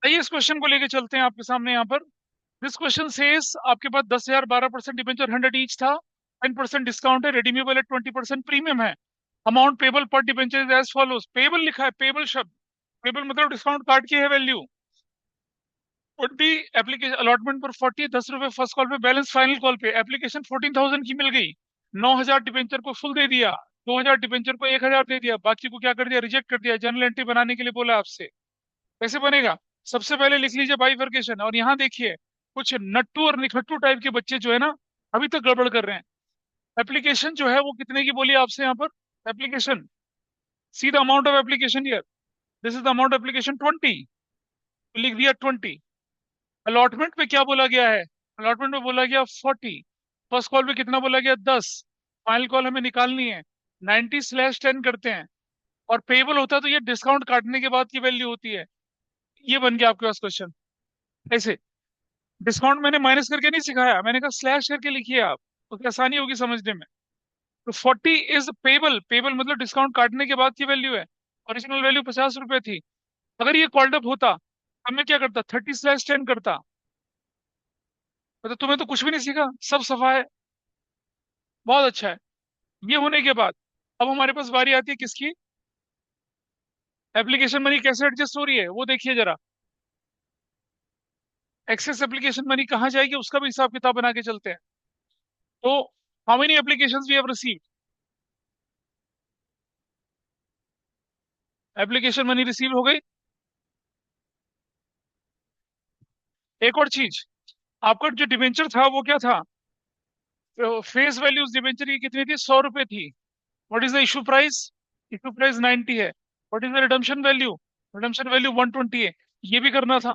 आइए इस क्वेश्चन को लेके चलते हैं आपके सामने यहाँ पर। दिस क्वेश्चन सेज आपके पास 10,000, 12% डिबेंचर 100 ईच था, 10% डिस्काउंट है, रिडीमेबल है, 20% प्रीमियम है। अमाउंट पेबल पर debenture is as follows. Payable लिखा है, पेबल शब्द, पेबल मतलब डिस्काउंट कार्ड की है value. Would be application allotment पर 40, 10 रुपए फर्स्ट कॉल पे, बैलेंस फाइनल कॉल पे। एप्लीकेशन 14,000 की मिल गई, 9,000 डिबेंचर को फुल दे दिया, 2,000 डिबेंचर को 1,000 दे दिया, बाकी को क्या कर दिया, रिजेक्ट कर दिया। जर्नल एंट्री बनाने के लिए बोला आपसे, कैसे बनेगा? सबसे पहले लिख लीजिए बाइफरकेशन। और यहाँ देखिए, कुछ नट्टू और निखट्टू टाइप के बच्चे जो है ना, अभी तक गड़बड़ कर रहे हैं। एप्लीकेशन जो है वो कितने की बोली आपसे यहाँ पर? Application, see the amount of application here, this is the amount of application 20, लिख दिया 20। अलॉटमेंट पे क्या बोला गया है? अलॉटमेंट में बोला गया 40। फर्स्ट कॉल पे कितना बोला गया? 10। फाइनल कॉल हमें निकालनी है, 90/10 करते हैं। और पेबल होता है तो ये डिस्काउंट काटने के बाद की वैल्यू होती है। ये बन गया आपके पास क्वेश्चन। ऐसे डिस्काउंट मैंने माइनस करके नहीं सिखाया, मैंने कहा स्लैश करके लिखिए आप, तो आसानी होगी समझने में। तो 40 इज पेबल, पेबल मतलब डिस्काउंट काटने के बाद की वैल्यू है। ओरिजिनल वैल्यू 50 रुपए थी। अगर ये कॉल्ड अप होता, अब मैं क्या करता? 30/10 करता। मतलब तुम्हें तो कुछ भी नहीं सीखा, सब सफा है, बहुत अच्छा है। ये होने के बाद अब हमारे पास बारी आती है किसकी? एप्लीकेशन मनी कैसे एडजस्ट हो रही है वो देखिए जरा। एक्सेस एप्लीकेशन मनी कहाँ जाएगी उसका भी हिसाब किताब बना के चलते हैं। तो how many application we have received? Application money receive हो गई। एक और चीज, आपका जो डिवेंचर था वो क्या था? फेस वैल्यू उस डिवेंचर की कितनी थी? 100 रुपए थी। What is the issue price? Issue price 90 है। What is the redemption value? Redemption value 120 है। ये भी करना था।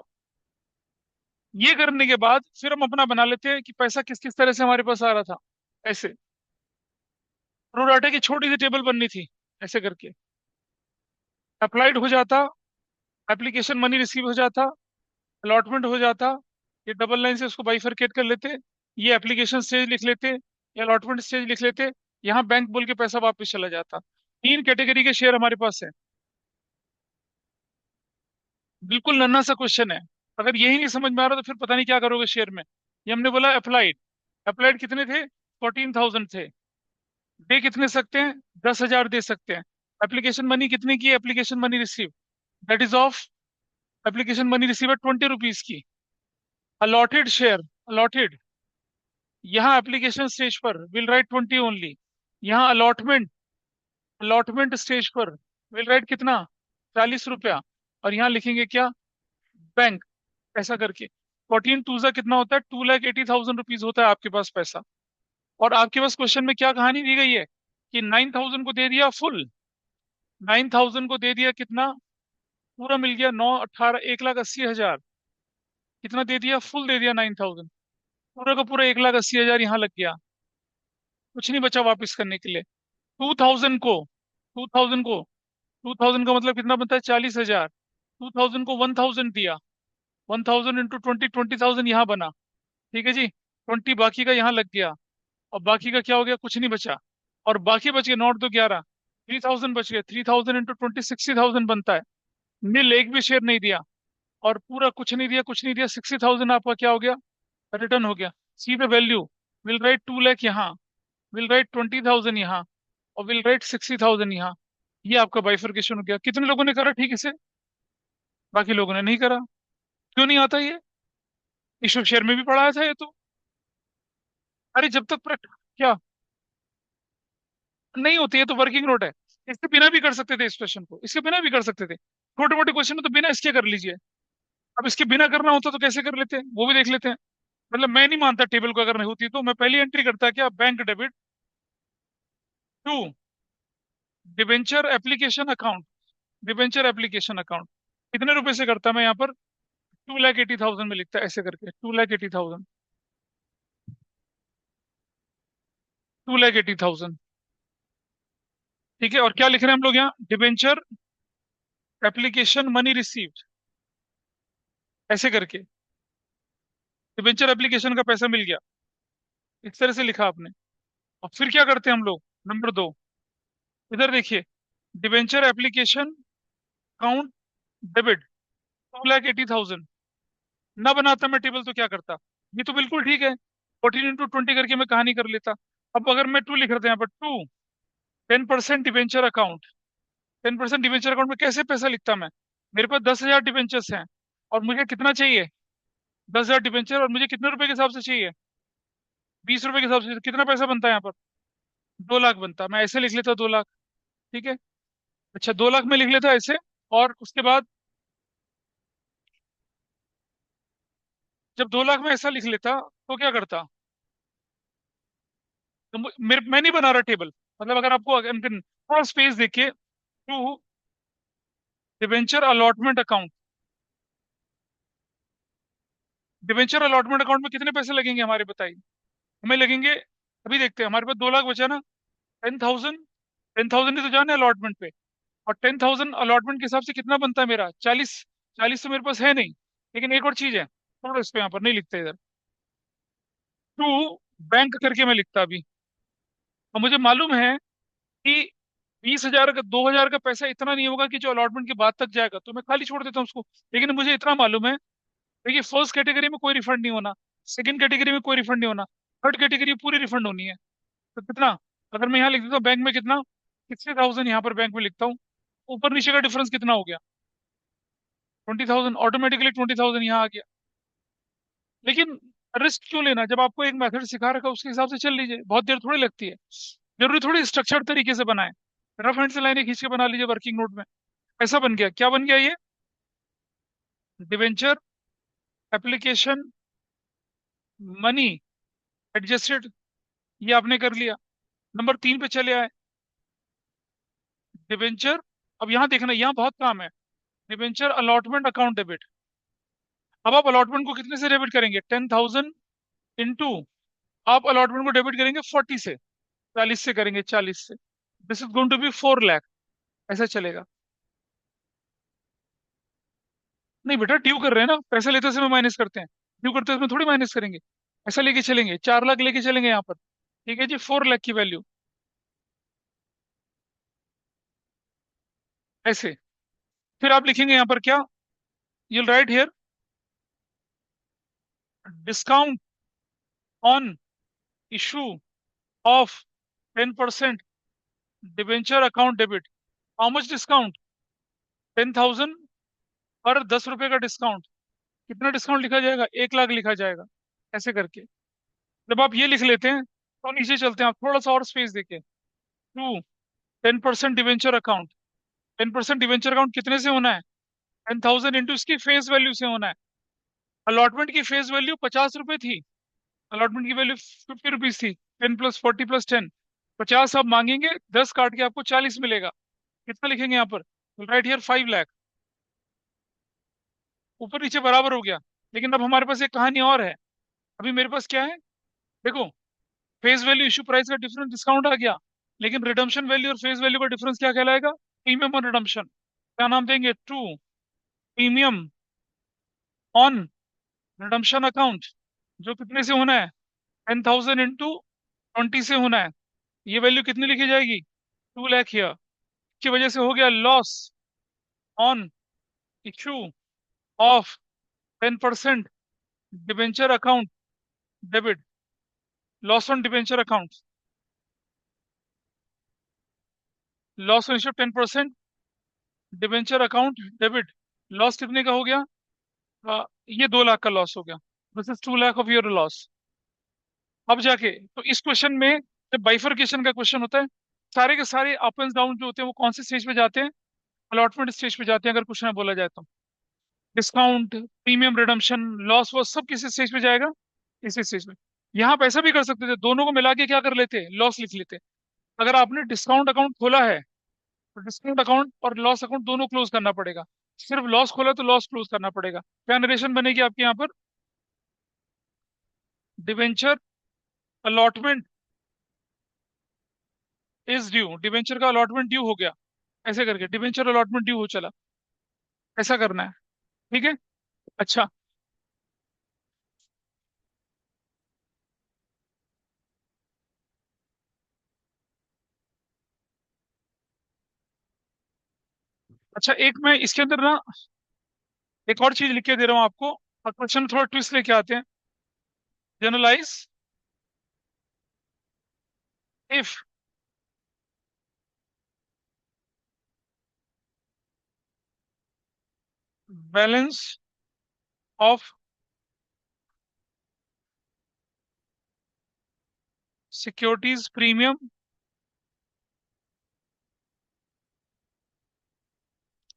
ये करने के बाद फिर हम अपना बना लेते हैं कि पैसा किस किस तरह से हमारे पास आ रहा था। ऐसे प्रोराटा की छोटी सी टेबल बननी थी, ऐसे करके अप्लाइड हो जाता, एप्लीकेशन मनी रिसीव हो जाता, अलॉटमेंट हो जाता। ये डबल लाइन से उसको बाइफरकेट कर लेते, ये एप्लीकेशन स्टेज लिख लेते, ये अलॉटमेंट स्टेज लिख लेते, यहाँ बैंक बोल के पैसा वापस चला जाता। तीन कैटेगरी के शेयर हमारे पास है। बिल्कुल नन्हा सा क्वेश्चन है। अगर यही नहीं समझ में आ रहा तो फिर पता नहीं क्या करोगे शेयर में। ये हमने बोला अप्लाइड, अप्लाइड कितने थे? 14,000 थे। दे कितने सकते हैं? 10,000 दे सकते हैं। एप्लीकेशन मनी कितने की? Application money receive, that is of, application money receive है 20 रुपीज की। अलॉटेड शेयर, अलॉटेड, यहाँ एप्लीकेशन स्टेज पर विल राइट 20 ओनली। यहाँ अलॉटमेंट, अलॉटमेंट स्टेज पर विल राइट कितना? 40 रुपया। और यहाँ लिखेंगे क्या? बैंक। ऐसा करके 14 टू जा कितना होता है? 2,80,000 रुपीज होता है आपके पास पैसा। और आपके पास क्वेश्चन में क्या कहानी दी गई है कि 9,000 को दे दिया फुल, 9,000 को दे दिया कितना? पूरा मिल गया, 9 18 1,80,000। कितना दे दिया? फुल दे दिया 9,000। पूरा का पूरा 1,80,000 यहाँ लग गया, कुछ नहीं बचा वापस करने के लिए। 2,000 को, 2,000 को, 2,000 का मतलब कितना बनता है? 40,000। 2,000 को 1,000 दिया, 1,000 इंटू 20, 20,000 यहाँ बना। ठीक है जी, 20 बाकी का यहाँ लग गया। और बाकी का क्या हो गया? कुछ नहीं बचा। और बाकी बच गए 9 2 11, 3,000 बच गए। 3,000 इंटू 20, 60,000 बनता है। नील एक भी शेयर नहीं दिया, और पूरा कुछ नहीं दिया, कुछ नहीं दिया, 60,000 आपका क्या हो गया? रिटर्न हो गया। See the value, will write 2 lakh यहाँ, विल राइट 20,000 यहाँ, और विल राइट 60,000 यहाँ। ये आपका बाइफरकेशन हो गया। कितने लोगों ने करा ठीक से? बाकी लोगों ने नहीं करा। क्यों नहीं आता ये? ईश्वर शेयर में भी पढ़ाया था ये तो। अरे जब तक क्या नहीं होती है तो वर्किंग नोट है। इसके बिना भी कर सकते थे इस क्वेश्चन को, इसके बिना भी कर सकते थे। छोटे मोटे क्वेश्चन में तो बिना इसके कर लीजिए। अब इसके बिना करना होता तो कैसे कर लेते हैं वो भी देख लेते हैं। मतलब मैं नहीं मानता टेबल को अगर नहीं होती तो मैं पहली एंट्री करता क्या? Bank debit to debenture application account, debenture application account. कितने रुपए से करता मैं यहाँ पर? 2,80,000 में लिखता, ऐसे करके 2,80,000, 2,80,000। ठीक है, और क्या लिख रहे हैं हम लोग यहाँ? डिबेंचर एप्लीकेशन मनी रिसीव्ड, ऐसे करके डिबेंचर एप्लीकेशन का पैसा मिल गया। इस तरह से लिखा आपने। और फिर क्या करते हैं हम लोग? नंबर 2, इधर देखिए, डिबेंचर एप्लीकेशन अकाउंट डेबिट, 2,80,000। ना बनाता मैं टेबल तो क्या करता? ये तो बिल्कुल ठीक है, 14 into 20 करके मैं कहानी कर लेता। अब अगर मैं टू लिख रहा था यहाँ पर, to 10% debenture account, 10% debenture account में कैसे पैसा लिखता मैं? मेरे पास 10,000 डिवेंचर्स हैं, और मुझे कितना चाहिए? 10,000 डिवेंचर, और मुझे कितने रुपए के हिसाब से चाहिए? 20 रुपए के हिसाब से। तो कितना पैसा बनता है यहाँ पर? 2 लाख बनता। मैं ऐसे लिख लेता 2 लाख। ठीक है। अच्छा, 2 लाख में लिख लेता ऐसे। और उसके बाद जब 2 लाख में ऐसा लिख लेता तो क्या करता? तो मेरे, मैं नहीं बना रहा टेबल। मतलब अगर आपको थोड़ा स्पेस देखिए, to debenture allotment account, debenture allotment account में कितने पैसे लगेंगे हमारे, बताइए। हमें लगेंगे, अभी देखते हैं, हमारे पास 2 लाख बचा ना। 10,000, 10,000 ही तो जाना है अलॉटमेंट पे। और 10,000 अलॉटमेंट के हिसाब से कितना बनता है मेरा? 40। 40 तो मेरे पास है नहीं। लेकिन एक और चीज है, थोड़ा इस पे यहाँ पर नहीं लिखते इधर, टू बैंक करके मैं लिखता अभी। और मुझे मालूम है कि 20,000 का, 2,000 का पैसा इतना नहीं होगा कि जो अलॉटमेंट के बाद तक जाएगा, तो मैं खाली छोड़ देता हूँ उसको। लेकिन मुझे इतना मालूम है, देखिए, फर्स्ट कैटेगरी में कोई रिफंड नहीं होना, सेकंड कैटेगरी में कोई रिफंड नहीं होना, थर्ड कैटेगरी पूरी रिफंड होनी है। तो कितना? अगर मैं यहाँ लिख देता हूँ बैंक में कितना, 60,000 यहाँ पर बैंक में लिखता हूँ, ऊपर नीचे का डिफरेंस कितना हो गया? 20,000। ऑटोमेटिकली 20,000 यहाँ आ गया। लेकिन रिस्क क्यों लेना? जब आपको एक मेथड सिखा रखा है, उसके हिसाब से चल लीजिए, बहुत देर थोड़ी लगती है। जरूरी थोड़ी स्ट्रक्चर्ड तरीके से बनाए, रफ हैंड से लाइनें खींच के बना लीजिए वर्किंग नोट में। ऐसा बन गया, क्या बन गया ये? डिवेंचर एप्लीकेशन मनी एडजस्टेड, ये आपने कर लिया। नंबर 3 पे चले आए, डिवेंचर। अब यहाँ देखना, यहाँ बहुत काम है। Debenture allotment account debit. अब आप अलॉटमेंट को कितने से डेबिट करेंगे? 10,000 इंटू, आप अलॉटमेंट को डेबिट करेंगे 40 से, 40 से करेंगे, 40 से। This is going to be 4 lakh. ऐसा चलेगा? नहीं बेटा, ड्यू कर रहे हैं ना, पैसा लेते समय माइनस करते हैं, ड्यू करते समय थोड़ी माइनस करेंगे। ऐसा लेके चलेंगे, 4 लाख लेके चलेंगे यहाँ पर। ठीक है जी, 4 लाख की वैल्यू ऐसे। फिर आप लिखेंगे यहाँ पर क्या? You'll right here, discount on issue of 10% debenture account debit. How much discount? 10,000 पर 10 रुपए का डिस्काउंट। कितना डिस्काउंट लिखा जाएगा? 1 लाख लिखा जाएगा। ऐसे करके जब आप ये लिख लेते हैं, तो नीचे चलते हैं, आप थोड़ा सा और स्पेस देके, to 10% debenture account. 10% debenture account कितने से होना है? 10,000 इंटू इसकी फेस वैल्यू से होना है। अलॉटमेंट की फेस वैल्यू 50 रुपए थी, अलॉटमेंट की वैल्यू 50 रुपीज थी। 10 + 40 + 10, 50 आप मांगेंगे, 10 काट के आपको 40 मिलेगा। कितना लिखेंगे यहाँ पर? Right here 5 lakh. ऊपर नीचे बराबर हो गया। लेकिन अब हमारे पास एक कहानी और है। अभी मेरे पास क्या है, देखो, फेस वैल्यू इशू प्राइस का डिफरेंस डिस्काउंट आ गया। लेकिन रिडम्पशन वैल्यू और फेस वैल्यू का डिफरेंस क्या कहलाएगा? प्रीमियम और रिडम्पशन। क्या नाम देंगे? To premium on redemption account, जो कितने से होना है? 10,000 इंटू 20 से होना है। ये वैल्यू कितनी लिखी जाएगी? 2 लाख हियर। की वजह से हो गया loss on issue of 10% debenture account debit. Loss on debenture account, loss on issue 10% debenture account debit. Loss कितने का हो गया? ये 2 लाख का लॉस हो गया। This is 2 lakh of your loss. अब जाके तो इस क्वेश्चन में, जब बाइफरकेशन का क्वेश्चन होता है, सारे के सारे अप एंड डाउन जो होते हैं वो कौन से स्टेज पे जाते हैं? अलॉटमेंट स्टेज पे जाते हैं, अगर क्वेश्चन में बोला जाए तो। डिस्काउंट, प्रीमियम, रिडम्पशन, लॉस, वो सब किस स्टेज पे जाएगा? इसी स्टेज पे। यहाँ आप ऐसा भी कर सकते थे, दोनों को मिला के क्या कर लेते, लॉस लिख लेते। अगर आपने डिस्काउंट अकाउंट खोला है, तो डिस्काउंट अकाउंट और लॉस अकाउंट दोनों क्लोज करना पड़ेगा। सिर्फ लॉस खोला तो लॉस क्लोज करना पड़ेगा। क्या नरेशन बनेगी आपके यहाँ पर? Debenture allotment is due, debenture का अलॉटमेंट ड्यू हो गया। ऐसे करके डिवेंचर अलॉटमेंट ड्यू हो चला। ऐसा करना है। ठीक है। अच्छा। अच्छा, एक मैं इसके अंदर ना, एक और चीज लिख के दे रहा हूं आपको, और क्वेश्चन थोड़ा ट्विस्ट लेके आते हैं। Generalize if balance of securities premium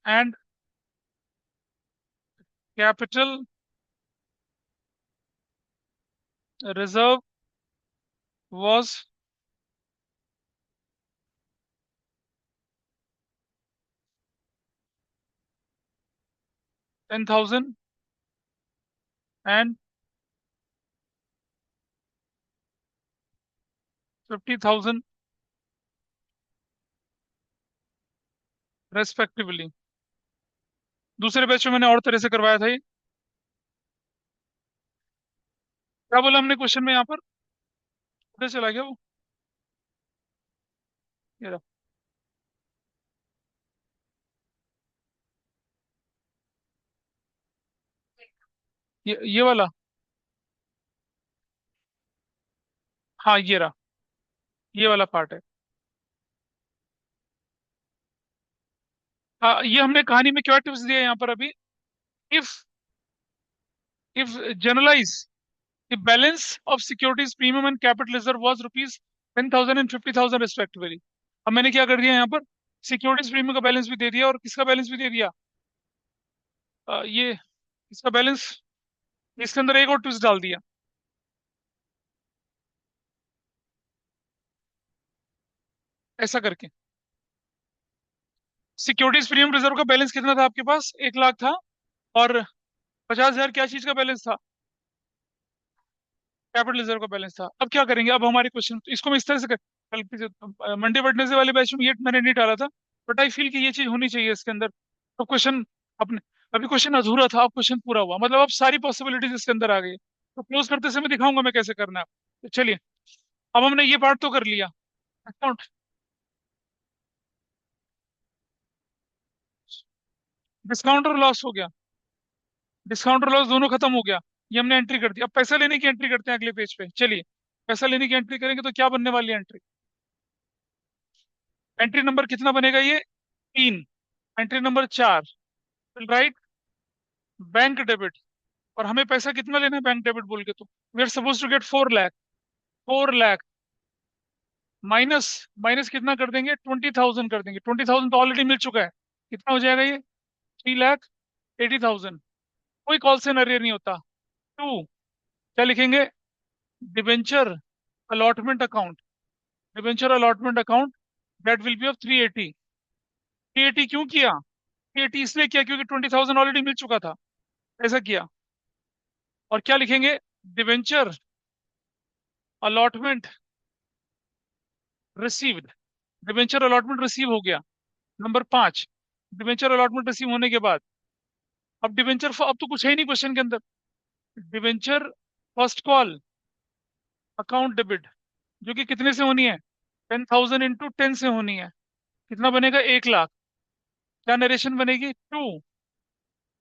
and capital reserve was 10,000 and 50,000 respectively. दूसरे बैच में मैंने और तरह से करवाया था ये। क्या बोला हमने क्वेश्चन में यहाँ पर? उधर चला गया वो। ये रहा। ये वाला। हाँ ये रहा। ये वाला पार्ट है। हाँ, ये हमने कहानी में क्या टिप्स दिया यहाँ पर अभी। If if generalize the balance of securities premium and capital reserve was rupees 10,000 and 50,000 respectively। अब मैंने क्या कर दिया यहाँ पर, सिक्योरिटीज प्रीमियम का बैलेंस भी दे दिया और किसका बैलेंस भी दे दिया, ये इसका बैलेंस। इसके अंदर एक और ट्विस्ट डाल दिया, ऐसा करके। सिक्योरिटीज प्रीमियम रिजर्व का बैलेंस कितना था आपके पास? 1 लाख था। और 50,000 क्या चीज का बैलेंस था? कैपिटल रिजर्व का बैलेंस था। अब क्या करेंगे, अब हमारे क्वेश्चन इसको मैं इस तरह से कल मंडे वेडनेसडे वाले बैच में ये मैंने नहीं डाला था, बट आई फील कि ये चीज होनी चाहिए इसके अंदर। तो क्वेश्चन अपने, अभी क्वेश्चन अधूरा था, अब क्वेश्चन पूरा हुआ, मतलब अब सारी पॉसिबिलिटीज इसके अंदर आ गई। तो क्लोज करते समय दिखाऊंगा मैं कैसे करना है। तो चलिए, अब हमने ये पार्ट तो कर लिया। अकाउंट, डिस्काउंट और लॉस हो गया। डिस्काउंट और लॉस दोनों खत्म हो गया। ये हमने एंट्री कर दी। अब पैसा लेने की एंट्री करते हैं अगले पेज पे, चलिए। पैसा लेने की एंट्री करेंगे तो क्या बनने वाली है एंट्री? एंट्री नंबर कितना बनेगा ये? 3। Entry number 4, right, bank debit. और हमें पैसा कितना लेना है बैंक डेबिट बोल के? तो we are suppose to get 4 lakh. 4 lakh minus, minus कितना कर देंगे? 20,000 कर देंगे। 20,000 तो ऑलरेडी मिल चुका है। कितना हो जाएगा ये? 3,80,000। कोई कॉल से नरियर नहीं होता। टू, क्या लिखेंगे? Debenture allotment account. Debenture allotment account that will be of 380। 380 क्यों किया? 380 इसलिए किया क्योंकि 20,000 ऑलरेडी मिल चुका था, ऐसा किया। और क्या लिखेंगे? Debenture allotment received. Debenture allotment receive हो गया। नंबर 5, डिबेंचर अलॉटमेंट रिसीव होने के बाद, अब डिबेंचर, अब तो कुछ है ही नहीं क्वेश्चन के अंदर। Debenture first call account debit, जो कि कितने से होनी है? 10,000 × 10 से होनी है। कितना बनेगा? 1 लाख। क्या नरेशन बनेगी?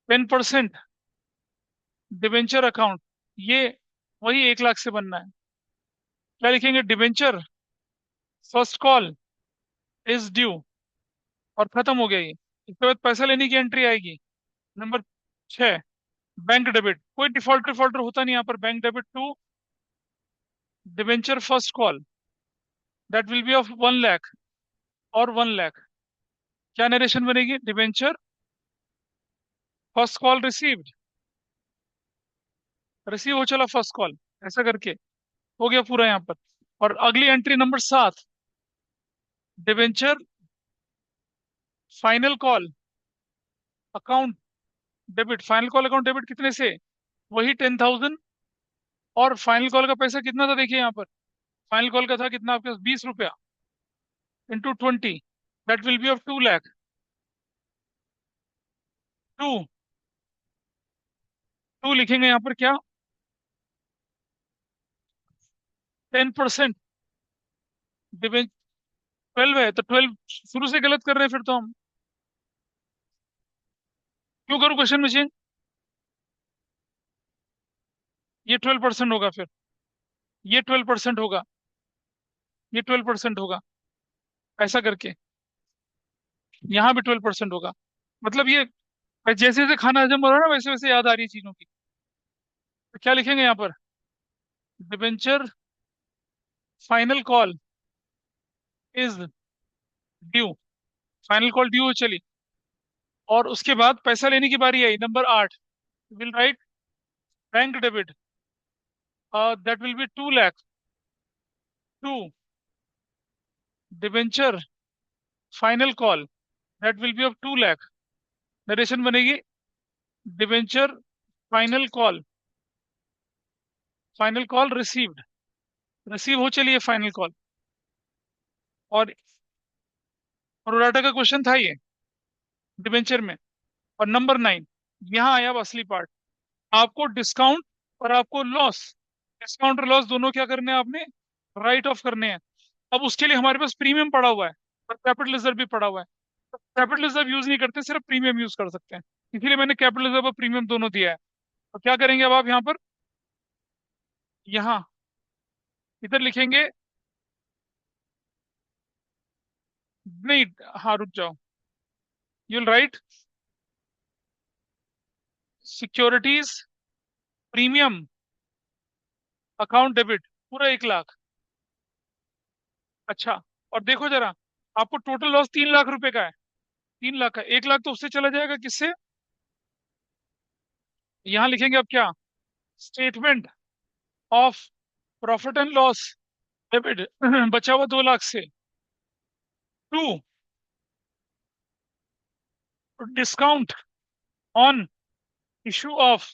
10% डिबेंचर अकाउंट, ये वही 1 लाख से बनना है। क्या लिखेंगे? Debenture first call is due. और खत्म हो गया ये। इसके बाद पैसा लेने की एंट्री आएगी। Number 6, bank debit. कोई डिफॉल्टर डिफॉल्टर होता नहीं यहाँ पर। Bank debit to debenture first call that will be of 1 lakh और 1 लाख। क्या नरेशन बनेगी? Debenture first call received. Receive हो चला फर्स्ट कॉल, ऐसा करके हो गया पूरा यहाँ पर। और अगली entry number 7, debenture final call account debit. Final call account debit कितने से? वही 10,000। और फाइनल कॉल का पैसा कितना था देखिए यहाँ पर। फाइनल कॉल का था कितना आपके पास? 20 रुपया × 20 that will be of 2 lakh. To, to लिखेंगे यहाँ पर क्या? 10%। डिबेंचर 12 है तो 12 शुरू से गलत कर रहे हैं फिर तो हम। क्यों करूँ क्वेश्चन में change? ये 12% होगा फिर, ये 12% होगा, ये 12% होगा, ऐसा करके यहाँ भी 12% होगा। मतलब ये जैसे जैसे खाना हजम हो रहा है ना, वैसे वैसे याद आ रही है चीजों की। तो क्या लिखेंगे यहाँ पर? Debenture final call is due, final call due हो चली, और उसके बाद पैसा लेने की बारी आई, number 8। Will write bank debit, that will be 2 lakh to debenture final call, that will be of 2 lakh. Narration बनेगी, debenture final call, final call received, receive हो चली है फाइनल कॉल। और प्रोराटा का क्वेश्चन था ये डिबेंचर में। और नंबर 9, यहाँ आया अब असली पार्ट। आपको डिस्काउंट और आपको लॉस, डिस्काउंट और लॉस दोनों क्या करने हैं आपने? राइट ऑफ करने हैं। अब उसके लिए हमारे पास प्रीमियम पड़ा हुआ है और कैपिटल रिजर्व भी पड़ा हुआ है। तो कैपिटल रिजर्व यूज नहीं करते, सिर्फ प्रीमियम यूज कर सकते हैं। इसीलिए मैंने कैपिटल रिजर्व और प्रीमियम दोनों दिया है। तो क्या करेंगे अब आप यहाँ पर, यहाँ इधर लिखेंगे, नहीं, हाँ रुक जाओ, you will write securities premium account debit, पूरा 1 लाख। अच्छा, और देखो जरा, आपको टोटल लॉस 3 लाख रुपए का है, 3 लाख का, 1 लाख तो उससे चला जाएगा, किससे? यहां लिखेंगे अब क्या? Statement of profit and loss debit बचा हुआ 2 लाख से, to discount on issue of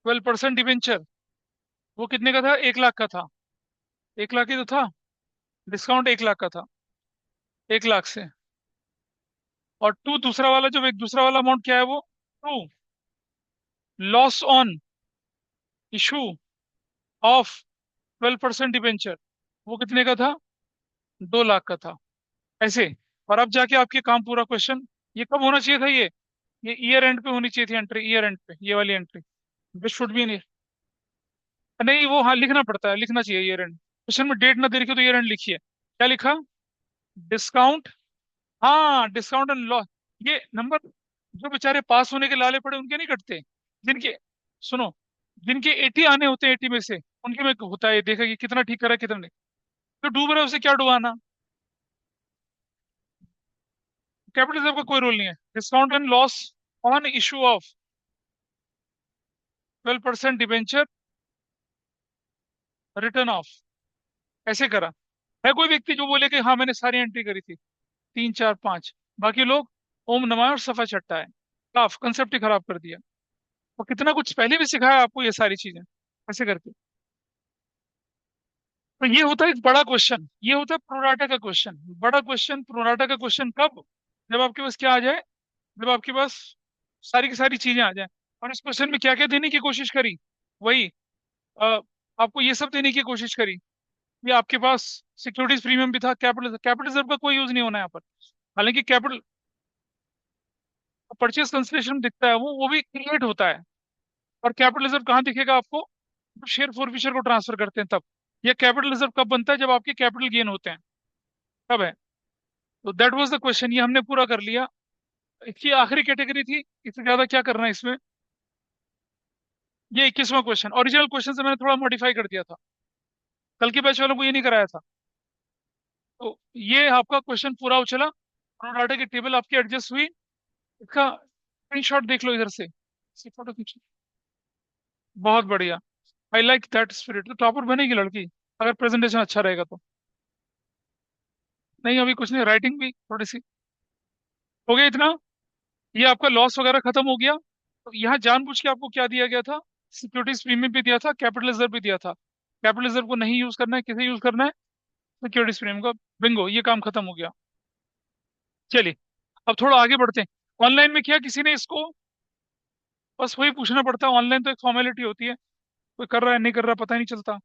12% debenture, वो कितने का था? 1 लाख का था, 1 लाख ही तो था, डिस्काउंट 1 लाख का था, 1 लाख से। और टू दूसरा वाला, जो एक दूसरा वाला अमाउंट क्या है वो, to loss on issue of 12% debenture, वो कितने का था? 2 लाख का था, ऐसे। और अब जाके आपके काम पूरा क्वेश्चन। ये कब होना चाहिए था ये ईयर एंड पे होनी चाहिए थी एंट्री, ईयर एंड पे ये वाली एंट्री। दिस शुड बी, नहीं, नहीं वो हाँ लिखना पड़ता है, लिखना चाहिए ईयर एंड। क्वेश्चन में डेट ना दे रखी हो तो ईयर एंड लिखिए। क्या लिखा? डिस्काउंट, हाँ डिस्काउंट एंड लॉस। ये नंबर, जो बेचारे पास होने के लाले पड़े उनके नहीं कटते, जिनके, सुनो, जिनके 80 आने होते हैं 80 में से, उनके में होता है, देखा कि कितना ठीक करा कितना नहीं। तो डूब रहा है उसे क्या डुबाना। कैपिटल रिजर्व का कोई रोल नहीं है। Discount and loss on issue of 12% debenture return of, ऐसे करा। है कोई व्यक्ति जो बोले कि हाँ मैंने सारी एंट्री करी थी, 3 4 5, बाकी लोग ओम नमः और सफा चट्टा है, साफ कंसेप्ट ही खराब कर दिया। और कितना कुछ पहले भी सिखाया आपको ये सारी चीजें, ऐसे करके। तो ये होता है एक बड़ा क्वेश्चन, ये होता है प्रोराटा का क्वेश्चन। बड़ा क्वेश्चन प्रोराटा का क्वेश्चन कब? जब आपके पास क्या आ जाए, जब आपके पास सारी की सारी चीजें आ जाए। और इस क्वेश्चन में क्या क्या देने की कोशिश करी, वही अ, आपको ये सब देने की कोशिश करी। ये आपके पास सिक्योरिटीज प्रीमियम भी था, कैपिटल कैपिटल रिजर्व का कोई यूज नहीं होना है यहाँ पर। हालांकि कैपिटल परचेज कंसिडरेशन दिखता है, वो भी क्रिएट होता है। और कैपिटल रिजर्व कहाँ दिखेगा आपको? जब शेयर फोरफिशर को ट्रांसफर करते हैं तब। ये कैपिटल रिजर्व कब बनता है? जब आपके कैपिटल गेन होते हैं, तब है। तो दैट वाज द क्वेश्चन, ये हमने पूरा कर लिया। इसकी आखिरी कैटेगरी थी, इससे ज्यादा क्या करना है इसमें। ये 21वां क्वेश्चन, ओरिजिनल क्वेश्चन से मैंने थोड़ा मॉडिफाई कर दिया था, कल के बैच वालों को ये नहीं कराया था। तो ये आपका क्वेश्चन पूरा हो चला। प्रो डाटा की टेबल आपकी एडजस्ट हुई, इसका स्क्रीनशॉट देख लो इधर से, इसकी फोटो खींचो। बहुत बढ़िया, आई लाइक दैट स्पिरिट। तो टॉपर बनेगी लड़की, अगर प्रेजेंटेशन अच्छा रहेगा तो। नहीं अभी कुछ नहीं, राइटिंग भी थोड़ी सी हो गया इतना। ये आपका लॉस वगैरह खत्म हो गया। तो यहाँ जानबूझ के आपको क्या दिया गया था? सिक्योरिटीज प्रीमियम भी दिया था, कैपिटल रिजर्व भी दिया था। कैपिटल रिजर्व को नहीं यूज करना है, किसे यूज करना है? सिक्योरिटीज प्रीमियम का। बिंगो, ये काम खत्म हो गया। चलिए, अब थोड़ा आगे बढ़ते हैं। ऑनलाइन में किया किसी ने इसको? बस वही पूछना पड़ता है, ऑनलाइन तो एक फॉर्मेलिटी होती है, कोई कर रहा है नहीं कर रहा पता ही नहीं चलता।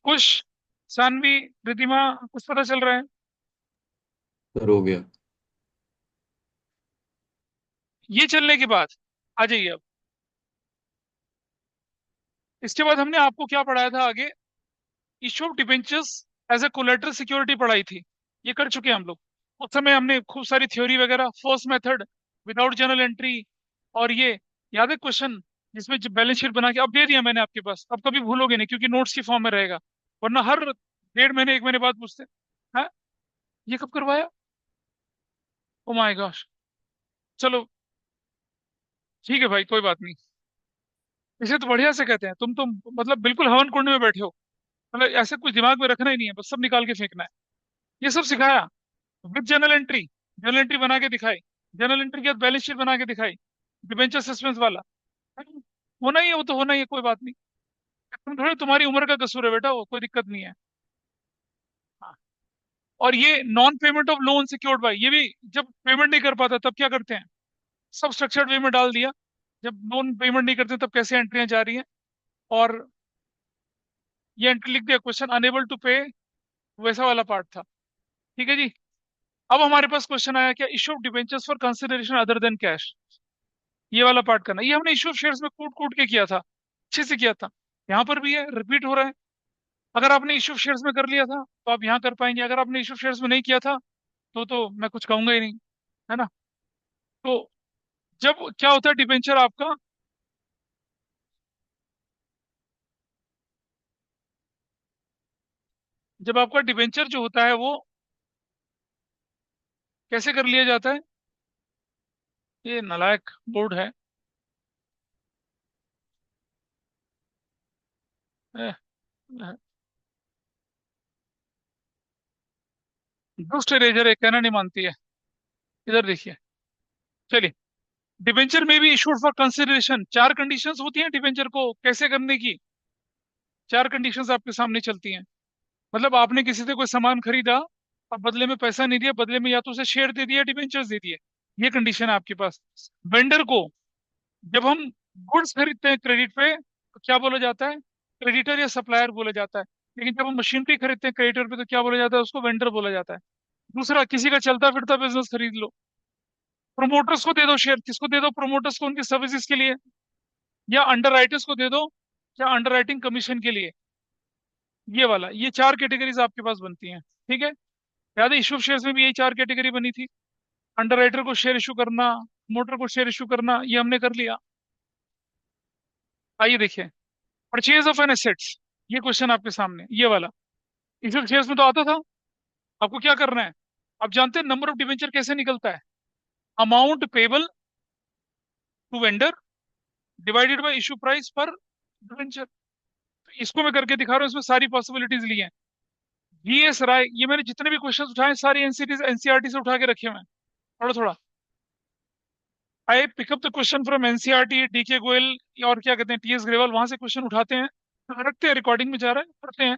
कुछ, सानवी, रिधिमा, कुछ पता चल रहा है? सर हो गया। ये चलने के बाद आ जाइए अब। इसके बाद हमने आपको क्या पढ़ाया था आगे? Issue of debentures as a collateral security पढ़ाई थी। ये कर चुके हैं हम लोग। उस समय हमने खूब सारी थ्योरी वगैरह, first method, without journal entry, और ये याद है क्वेश्चन जिसमें बैलेंस शीट बना के अब दे दिया मैंने आपके पास, अब कभी भूलोगे नहीं क्योंकि नोट्स की फॉर्म में रहेगा। वरना हर 1.5 महीने 1 महीने बाद पूछते हैं, ये कब करवाया? Oh my gosh. चलो ठीक है भाई, कोई बात नहीं। इसे तो बढ़िया से कहते हैं, तुम तो मतलब बिल्कुल हवन कुंड में बैठे हो। मतलब ऐसे कुछ दिमाग में रखना ही नहीं है, बस सब निकाल के फेंकना है। ये सब सिखाया with journal entry. Journal entry बना के दिखाई, जर्नल एंट्री के बाद बैलेंस शीट बना के दिखाई, डिबेंचर सस्पेंस वाला। होना ही है, वो तो होना ही है, कोई बात नहीं। तुम थोड़ी, तुम्हारी उम्र का कसूर है बेटा, वो कोई दिक्कत नहीं है। हाँ। और ये non payment of loan secured by, ये भी जब पेमेंट नहीं कर पाता तब क्या करते हैं? सब स्ट्रक्चर्ड वे में डाल दिया। जब लोन पेमेंट नहीं करते तब कैसे एंट्रियां जा रही हैं। और ये एंट्री लिख दिया, क्वेश्चन अनेबल टू पे, वैसा वाला पार्ट था। ठीक है जी। अब हमारे पास क्वेश्चन आया, क्या issue of debentures for consideration other than cash. ये वाला पार्ट करना, ये हमने इशू ऑफ शेयर्स में कूट कूट के किया था, अच्छे से किया था। यहाँ पर भी है, रिपीट हो रहा है। अगर आपने इशू ऑफ शेयर्स में कर लिया था तो आप यहाँ कर पाएंगे, अगर आपने इशू ऑफ शेयर्स में नहीं किया था तो मैं कुछ कहूंगा ही नहीं, है ना। तो जब क्या होता है डिबेंचर आपका, जब आपका डिबेंचर जो होता है वो कैसे कर लिया जाता है? ये नालायक बोर्ड है। दुष्ट इरेजर है, कहना नहीं मानती है। इधर देखिए। चलिए, डिबेंचर में भी इशूड फॉर कंसिडरेशन, चार कंडीशंस होती हैं डिबेंचर को कैसे करने की। चार कंडीशंस आपके सामने चलती हैं। मतलब आपने किसी से कोई सामान खरीदा और बदले में पैसा नहीं दिया, बदले में या तो उसे शेयर दे दिया, डिबेंचर्स दे दिए। ये कंडीशन है आपके पास। वेंडर को जब हम गुड्स खरीदते हैं क्रेडिट पे तो क्या बोला जाता है? क्रेडिटर या सप्लायर बोला जाता है। लेकिन जब हम मशीनरी खरीदते हैं क्रेडिटर पे तो क्या बोला जाता है? उसको वेंडर बोला जाता है। दूसरा, किसी का चलता फिरता बिजनेस खरीद लो, प्रोमोटर्स को दे दो शेयर। किसको दे दो? प्रोमोटर्स को, उनकी सर्विसेज के लिए। या अंडर राइटर्स को दे दो, या अंडर राइटिंग कमीशन के लिए। ये वाला, ये चार कैटेगरीज आपके पास बनती हैं। ठीक है। याद है इशू ऑफ शेयर्स में भी यही चार कैटेगरी बनी थी। अंडर राइटर को शेयर इशू करना, मोटर को शेयर इशू करना, ये हमने कर लिया। आइए देखिए, परचेज ऑफ एन एसेट्स, ये क्वेश्चन आपके सामने ये वाला। इशू ऑफ शेयर्स में तो आता था। आपको क्या करना है? आप जानते हैं नंबर ऑफ डिवेंचर कैसे निकलता है? Amount payable to vendor divided by issue price पर डिवेंचर। इसको मैं करके दिखा रहा हूँ, इसमें सारी पॉसिबिलिटीज ली हैं। जीएस राय, ये मैंने जितने भी क्वेश्चन उठाए सारी एनसीटी एनसीईआरटी से उठा के रखे हुए हैं, थोड़ा थोड़ा। I pick up the question from NCERT, DK Goyal, और क्या कहते हैं, टीएस ग्रेवाल, वहां से क्वेश्चन उठाते हैं, रखते हैं, रिकॉर्डिंग में जा रहा है, पढ़ते हैं।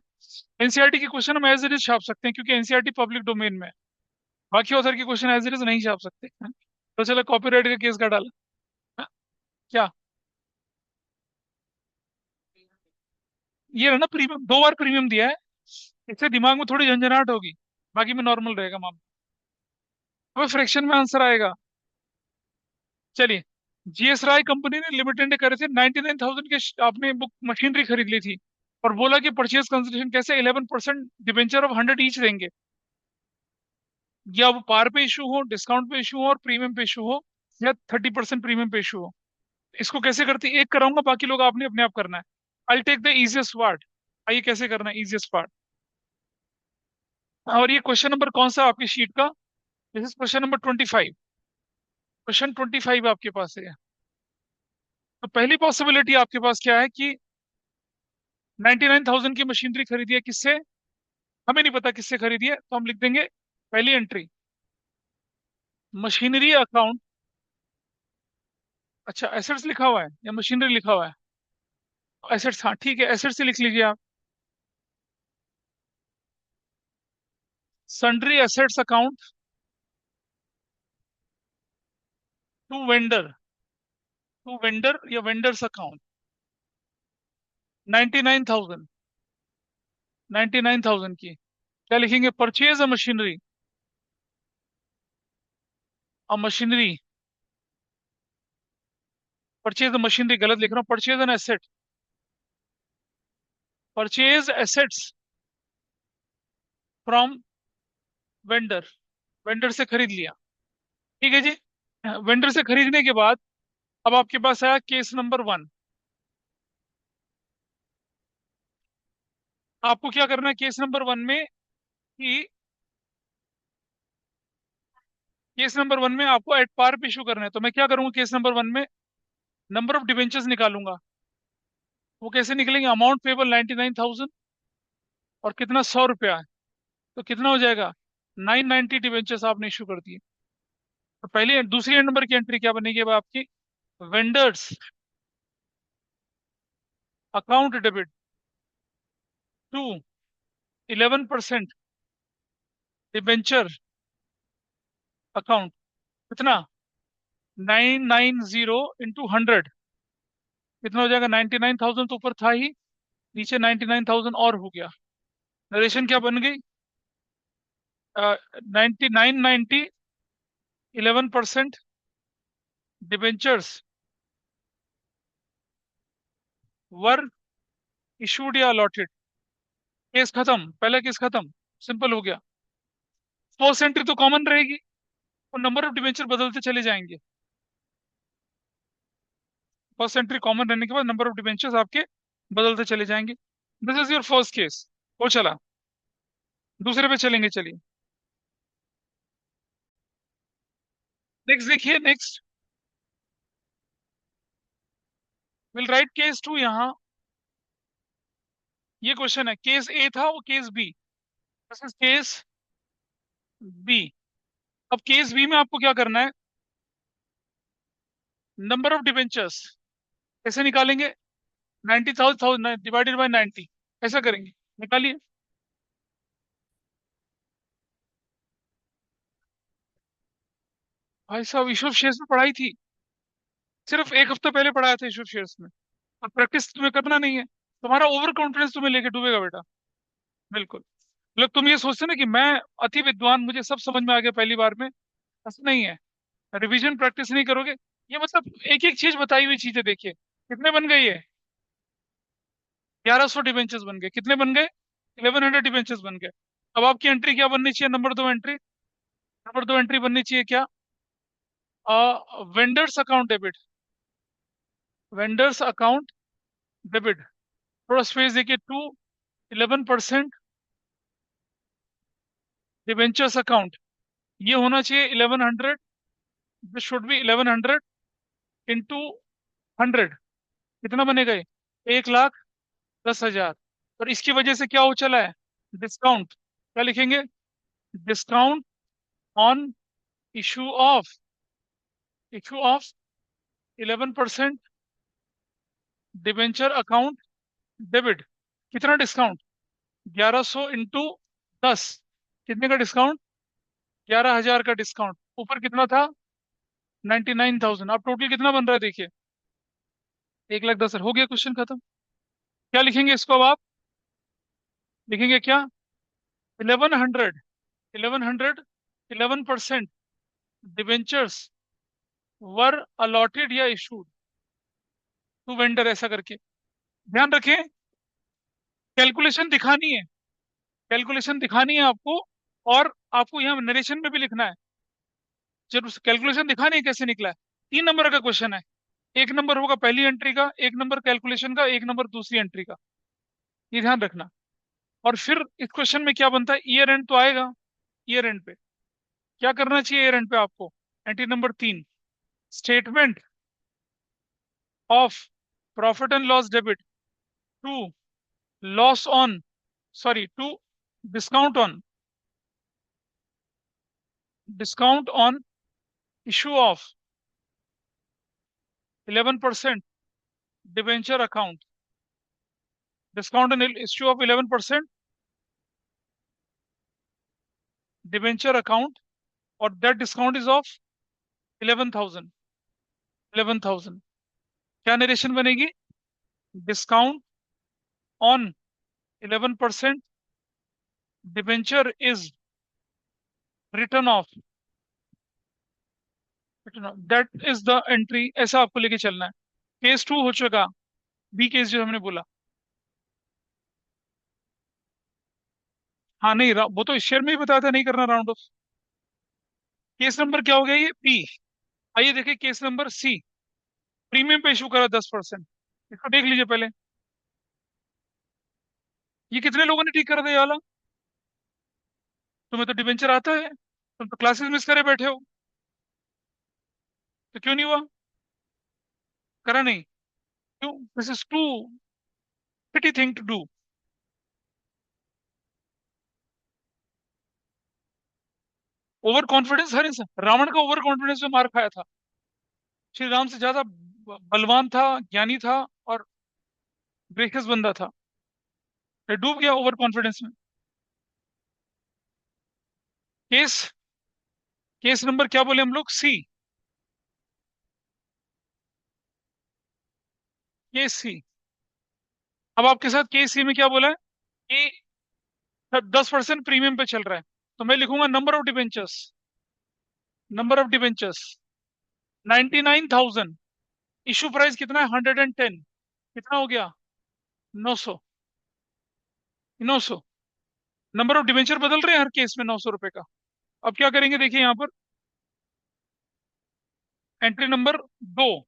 एनसीईआरटी के क्वेश्चन हम एज इट इज छाप सकते हैं क्योंकि एनसीईआरटी पब्लिक डोमेन में है। बाकी ऑथर के क्वेश्चन एज इट इज नहीं छाप सकते हैं। तो चलो कॉपीराइट का केस का डाला। हाँ, क्या? ये है ना प्रीमियम, 2 बार प्रीमियम दिया है। इससे दिमाग में थोड़ी झंझनाहट होगी, बाकी में नॉर्मल रहेगा मामला। अब फ्रैक्शन में आंसर आएगा। चलिए, जीएस राय कंपनी ने लिमिटेड ने करे थे 99,000 के आपने बुक मशीनरी खरीद ली थी, और बोला कि परचेज कंसिडरेशन कैसे 11% डिबेंचर ऑफ 100 ईच देंगे। या वो पार पे इशू हो, डिस्काउंट पे इशू हो, और प्रीमियम पे इशू हो, या 30% प्रीमियम पे इशू हो। इसको कैसे करते हैं? एक कराऊंगा, बाकी लोग आपने अपने आप करना है। I take the easiest part. आइए कैसे करना है इजिएस्ट पार्ट। और ये क्वेश्चन नंबर कौन सा आपकी शीट का? This is question number 25। Question 25 आपके पास है। तो पहली पॉसिबिलिटी आपके पास क्या है कि 99,000 की मशीनरी खरीदी है, किससे? हमें नहीं पता किससे खरीदी है, तो हम लिख देंगे पहली एंट्री, मशीनरी अकाउंट। अच्छा, एसेट्स लिखा हुआ है या मशीनरी लिखा हुआ है? एसेट्स, हाँ ठीक है, एसेट्स से लिख लीजिए आप। Sundry assets account to vendor, to vendor या वेंडर्स अकाउंट। 99,000, 99,000 की क्या लिखेंगे? Purchase a machinery, a machinery purchase the machinery गलत लिख रहा हूँ, purchase an asset, purchase assets from vendor, vendor से खरीद लिया। ठीक है जी। वेंडर से खरीदने के बाद अब आपके पास आया केस नंबर 1। आपको क्या करना है केस नंबर 1 में कि केस नंबर 1 में आपको एट पार पे इशू करना है। तो मैं क्या करूंगा केस नंबर 1 में, नंबर ऑफ डिबेंचर्स निकालूंगा। वो कैसे निकलेंगे, अमाउंट पेबल 99,000 और कितना 100 रुपया है, तो कितना हो जाएगा 990 डिबेंचर्स आपने इशू कर दिए। तो पहले दूसरी नंबर की एंट्री क्या बनेगी अब आपकी, vendors account debit to 11% debenture account, कितना 990 इंटू 100, कितना हो जाएगा 99,000 तो ऊपर था ही, नीचे 99,000 और हो गया। नरेशन क्या बन गई, 9990 11% डिबेंचर्स वर इशूड या अलॉटेड। केस खत्म, पहला केस खत्म, सिंपल हो गया। फर्स्ट एंट्री तो कॉमन रहेगी और नंबर ऑफ डिबेंचर बदलते चले जाएंगे। फर्स्ट एंट्री कॉमन रहने के बाद नंबर ऑफ डिबेंचर्स आपके बदलते चले जाएंगे। This is your first case, वो चला। दूसरे पे चलेंगे, चलिए नेक्स्ट देखिए। नेक्स्ट विल राइट केस 2 यहाँ। ये क्वेश्चन है, केस ए था वो case B, this is case B. अब केस बी में आपको क्या करना है, नंबर ऑफ डिबेंचर्स कैसे निकालेंगे, 90,000 डिवाइडेड बाय 90, ऐसा करेंगे, निकालिए। भाई साहब ईशॉप शेयर्स में पढ़ाई थी, सिर्फ एक हफ्ता पहले पढ़ाया था ईशॉप शेयर्स में, और प्रैक्टिस तुम्हें करना नहीं है, तुम्हारा ओवर कॉन्फिडेंस तुम्हें लेके डूबेगा बेटा। बिल्कुल। मतलब तुम ये सोचते ना कि मैं अति विद्वान, मुझे सब समझ में आ गया पहली बार में, ऐसा नहीं है। रिवीजन प्रैक्टिस नहीं करोगे, ये मतलब एक एक चीज बताई हुई चीजें देखिए, कितने बन गए ये, 1100 डिबेंचर्स बन गए, कितने बन गए 1100 डिबेंचर्स बन गए। अब आपकी एंट्री क्या बननी चाहिए, नंबर 2 एंट्री, नंबर 2 एंट्री बननी चाहिए क्या, vendors account debit, vendors account debit, थोड़ा स्पेस देखिए, टू 11% डिबेंचर्स अकाउंट, ये होना चाहिए 1100, दिस शुड बी 1100 इंटू 100, कितना बनेगा ये, 1,10,000। और इसकी वजह से क्या हो चला है, डिस्काउंट, क्या लिखेंगे, discount on issue of, issue of 11% debenture account debit, कितना डिस्काउंट, 1100 इंटू 10, कितने का डिस्काउंट, 11,000 का डिस्काउंट, ऊपर कितना था 99,000। अब टोटल कितना बन रहा है देखिए, 1,10,000। हो गया, क्वेश्चन खत्म। क्या लिखेंगे इसको अब आप, लिखेंगे क्या, 1100, 1100 11% डिबेंचर्स वर अलॉटेड या इशूड टू वेंडर, ऐसा करके। ध्यान रखें, कैलकुलेशन दिखानी है, कैलकुलेशन दिखानी है आपको, और आपको यहाँ नरेशन में भी लिखना है। जब कैलकुलेशन दिखानी है कैसे निकला है, 3 नंबर का क्वेश्चन है, एक नंबर होगा पहली एंट्री का, एक नंबर कैलकुलेशन का, एक नंबर दूसरी एंट्री का, ये ध्यान रखना। और फिर इस क्वेश्चन में क्या बनता है, ईयर एंड तो आएगा, ईयर एंड पे क्या करना चाहिए, ईयर एंड पे आपको entry number 3, statement of profit and loss debit to loss on, sorry to discount on, discount on issue of 11% debenture account, discount on issue of 11% debenture account, और that discount is of 11,000, 11,000। क्या narration बनेगी, discount on 11% debenture is return of, that is the entry, ऐसा आपको लेके चलना है। Case to हो चुका, बी केस जो हमने बोला। हाँ नहीं, वो तो शेयर में ही बताया था नहीं करना राउंड ऑफ। केस नंबर क्या हो गया, ये पी। आइए देखिए केस नंबर सी। प्रीमियम पे इशू करा 10%। इसको देख लीजिए पहले, ये कितने लोगों ने ठीक कर दिया ये वाला। तुम्हें तो डिबेंचर आता है, तुम तो क्लासेस मिस करे बैठे हो, तो क्यों नहीं हुआ, करा नहीं क्यों? This is too pity thing to do. Over confidence, हर इंसान, रावण का ओवर कॉन्फिडेंस में मार खाया था। श्री राम से ज्यादा बलवान था, ज्ञानी था, और ग्रेशियस बंदा था, ये डूब गया ओवर कॉन्फिडेंस में। केस, केस नंबर क्या बोले हम लोग, सी। केस सी। अब आपके साथ केस सी में क्या बोला है कि 10% प्रीमियम पे चल रहा है, तो मैं लिखूंगा number of debentures. Number of debentures 99,000। Issue price कितना है, 110। कितना हो गया, 900। 900। नंबर ऑफ डिबेंचर बदल रहे हैं हर केस में 900 रुपए का। अब क्या करेंगे देखिए यहाँ पर, entry number 2,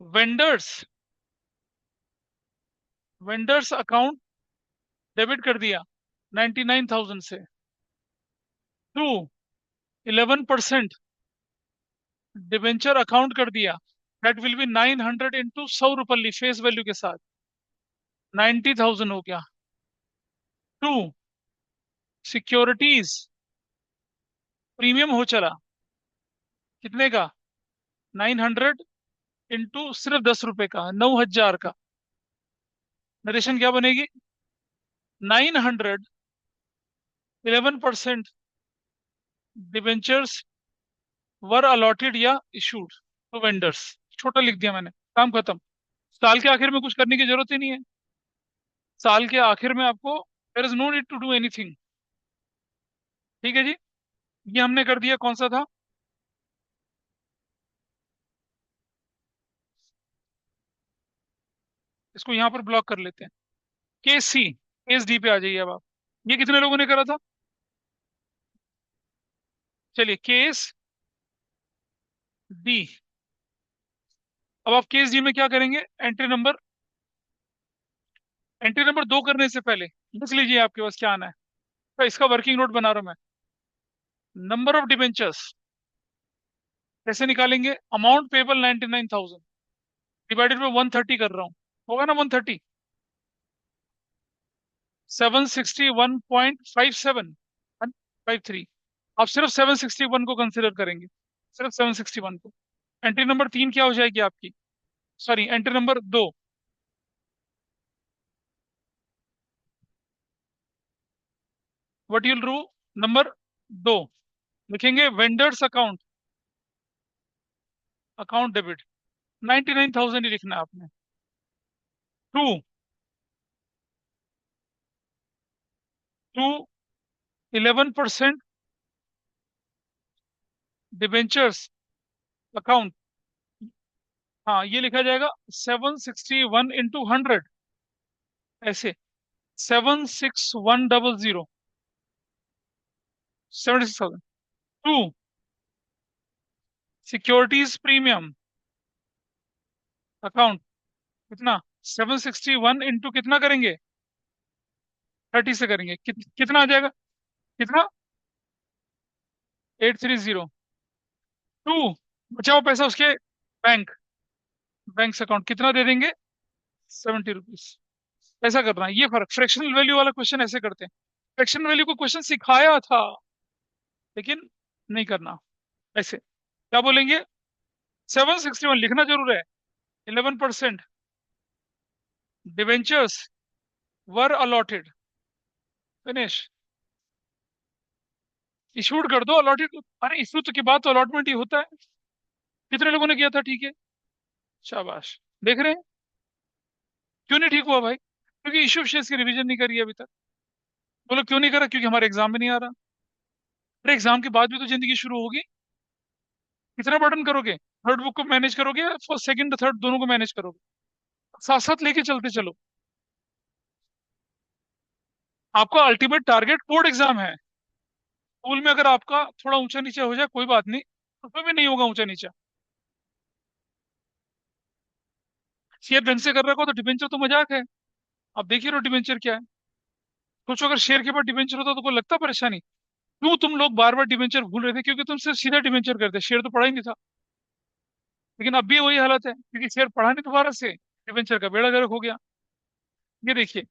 vendors. Vendors account debit कर दिया 99,000 से। टू, 11% डिबेंचर अकाउंट कर दिया, दैट विल बी 900 इंटू 100 रुपये फेस वैल्यू के साथ, 90,000 हो गया। टू, सिक्योरिटीज प्रीमियम हो चला, कितने का, 900 इंटू सिर्फ 10 रुपए का, 9,000 का। नरेशन क्या बनेगी, 900, 11% डिबेंचर्स वर अलॉटेड या इशूड टू वेंडर्स। छोटा लिख दिया मैंने, काम खत्म। साल के आखिर में कुछ करने की जरूरत ही नहीं है। साल के आखिर में आपको there is no need to do anything. ठीक है जी, ये हमने कर दिया, कौन सा था, इसको यहाँ पर ब्लॉक कर लेते हैं। केस सी, केस डी पे आ जाइए अब आप। ये कितने लोगों ने करा था, चलिए केस डी। अब आप केस डी में क्या करेंगे, एंट्री नंबर 2 करने से पहले लिख लीजिए आपके पास क्या आना है, तो इसका वर्किंग नोट बना रहा हूं मैं। नंबर ऑफ डिबेंचर्स कैसे निकालेंगे, अमाउंट पेबल 99,000 डिवाइडेड बाई 130 कर रहा हूँ, होगा ना 130, 761.57 आप सिर्फ 761 को कंसिडर करेंगे, सिर्फ 761 को। एंट्री नंबर 3 क्या हो जाएगी आपकी, sorry entry number 2, what you'll रू, नंबर 2 लिखेंगे वेंडर्स अकाउंट, अकाउंट डेबिट 99,000 ही लिखना है आपने। टू, 11% डिबेंचर्स अकाउंट, हाँ ये लिखा जाएगा 761 इंटू 100, ऐसे 76100, 76,000। टू, सिक्योरिटीज प्रीमियम अकाउंट, कितना, 761 इंटू कितना करेंगे, 30 से करेंगे, कितना आ जाएगा, कितना, 830। टू, बचाओ पैसा उसके बैंक, बैंक अकाउंट कितना दे देंगे, 70 रुपीज। ऐसा करना है, ये फर्क, फ्रैक्शनल वैल्यू वाला क्वेश्चन ऐसे करते हैं। फ्रैक्शनल वैल्यू को क्वेश्चन सिखाया था, लेकिन नहीं करना ऐसे। क्या बोलेंगे, 761 लिखना जरूर है, 11% डिवेंचर्स वर अलॉटेड, फिनिश, इशूड कर दो अलॉटेड। अरे इशू तो की बात तो अलॉटमेंट ही होता है, कितने लोगों ने किया था, ठीक है, शाबाश। देख रहे हैं क्यों नहीं ठीक हुआ भाई, क्योंकि इशू शेयर्स की रिवीजन नहीं करी है अभी तक। बोलो क्यों नहीं करा, क्योंकि हमारे एग्जाम में नहीं आ रहा। अरे एग्जाम के बाद भी तो जिंदगी शुरू होगी, कितना बर्डन करोगे? थर्ड बुक को मैनेज करोगे या फर्स्ट सेकंड थर्ड दोनों को मैनेज करोगे? साथ साथ लेके चलते चलो। आपका अल्टीमेट टारगेट बोर्ड एग्जाम है। स्कूल में अगर आपका थोड़ा ऊंचा नीचे हो जाए कोई बात नहीं, उसमें भी नहीं होगा ऊंचा नीचा। शेयर ढंग से कर रखा हो तो डिबेंचर तो मजाक है। आप देख ही रहो डिबेंचर क्या है। सोचो अगर शेयर के बाद डिबेंचर होता तो कोई लगता परेशानी? क्यों तुम लोग बार बार डिबेंचर भूल रहे थे? क्योंकि तुम सिर्फ सीधा डिबेंचर करते, शेयर तो पढ़ा ही नहीं था। लेकिन अब भी वही हालत है, क्योंकि शेयर पढ़ा नहीं दोबारा से, डिबेंचर का बेड़ा गर्क हो गया। ये देखिए,